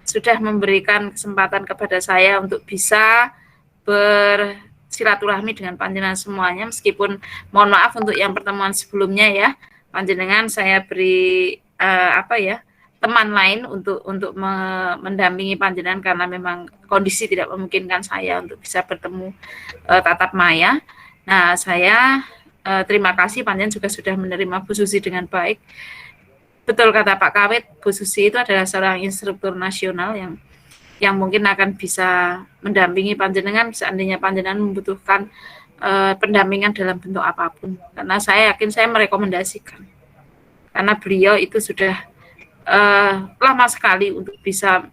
sudah memberikan kesempatan kepada saya untuk bisa bersilaturahmi dengan panjenengan semuanya, meskipun mohon maaf untuk yang pertemuan sebelumnya ya, panjenengan saya beri teman lain untuk mendampingi panjenengan karena memang kondisi tidak memungkinkan saya untuk bisa bertemu tatap maya. Nah, saya terima kasih panjenengan juga sudah menerima Bu Susi dengan baik. Betul kata Pak Kawit, Bu Susi itu adalah seorang instruktur nasional yang mungkin akan bisa mendampingi panjenengan seandainya panjenengan membutuhkan pendampingan dalam bentuk apapun. Karena saya yakin saya merekomendasikan. Karena beliau itu sudah lama sekali untuk bisa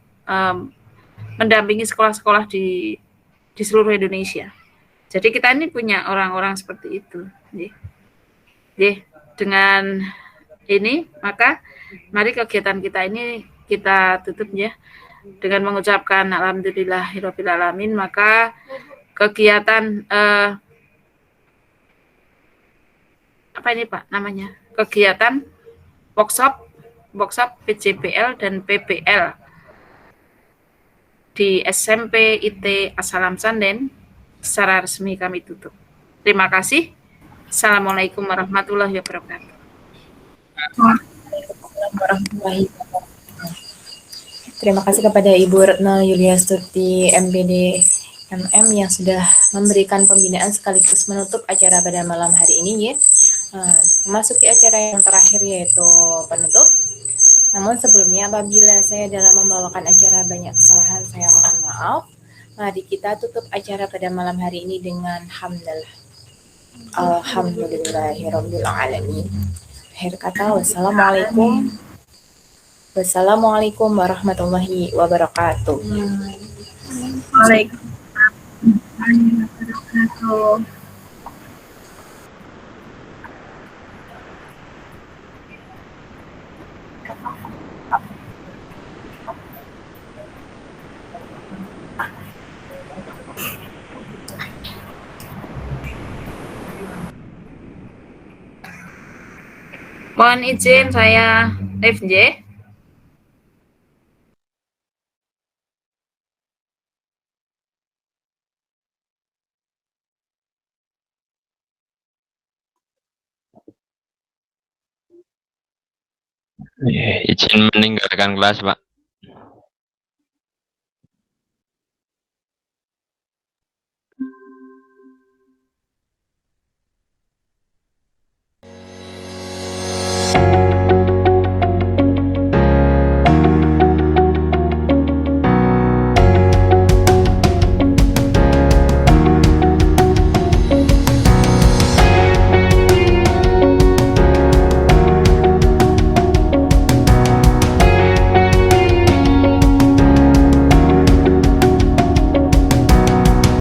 mendampingi sekolah-sekolah di seluruh Indonesia. Jadi kita ini punya orang-orang seperti itu. Dengan ini maka mari kegiatan kita ini kita tutup ya dengan mengucapkan alhamdulillahirabbil alamin. Maka kegiatan apa ini Pak namanya? Kegiatan workshop PJBL dan PBL di SMP IT Assalam Sanden secara resmi kami tutup. Terima kasih. Assalamualaikum warahmatullahi wabarakatuh. Warahmatullahi wabarakatuh. Terima kasih kepada Ibu Retno Yulia Stuti MPD MM yang sudah memberikan pembinaan sekaligus menutup acara pada malam hari ini ya. Memasuki acara yang terakhir yaitu penutup. Namun sebelumnya apabila saya dalam membawakan acara banyak kesalahan, saya mohon maaf. Mari kita tutup acara pada malam hari ini dengan hamdalah. Alhamdulillahirabbil alamin. Akhir kata wassalamualaikum warahmatullahi wabarakatuh. Waalaikumsalam warahmatullahi wabarakatuh. Mohon izin saya FJ. Izin meninggalkan kelas, Pak.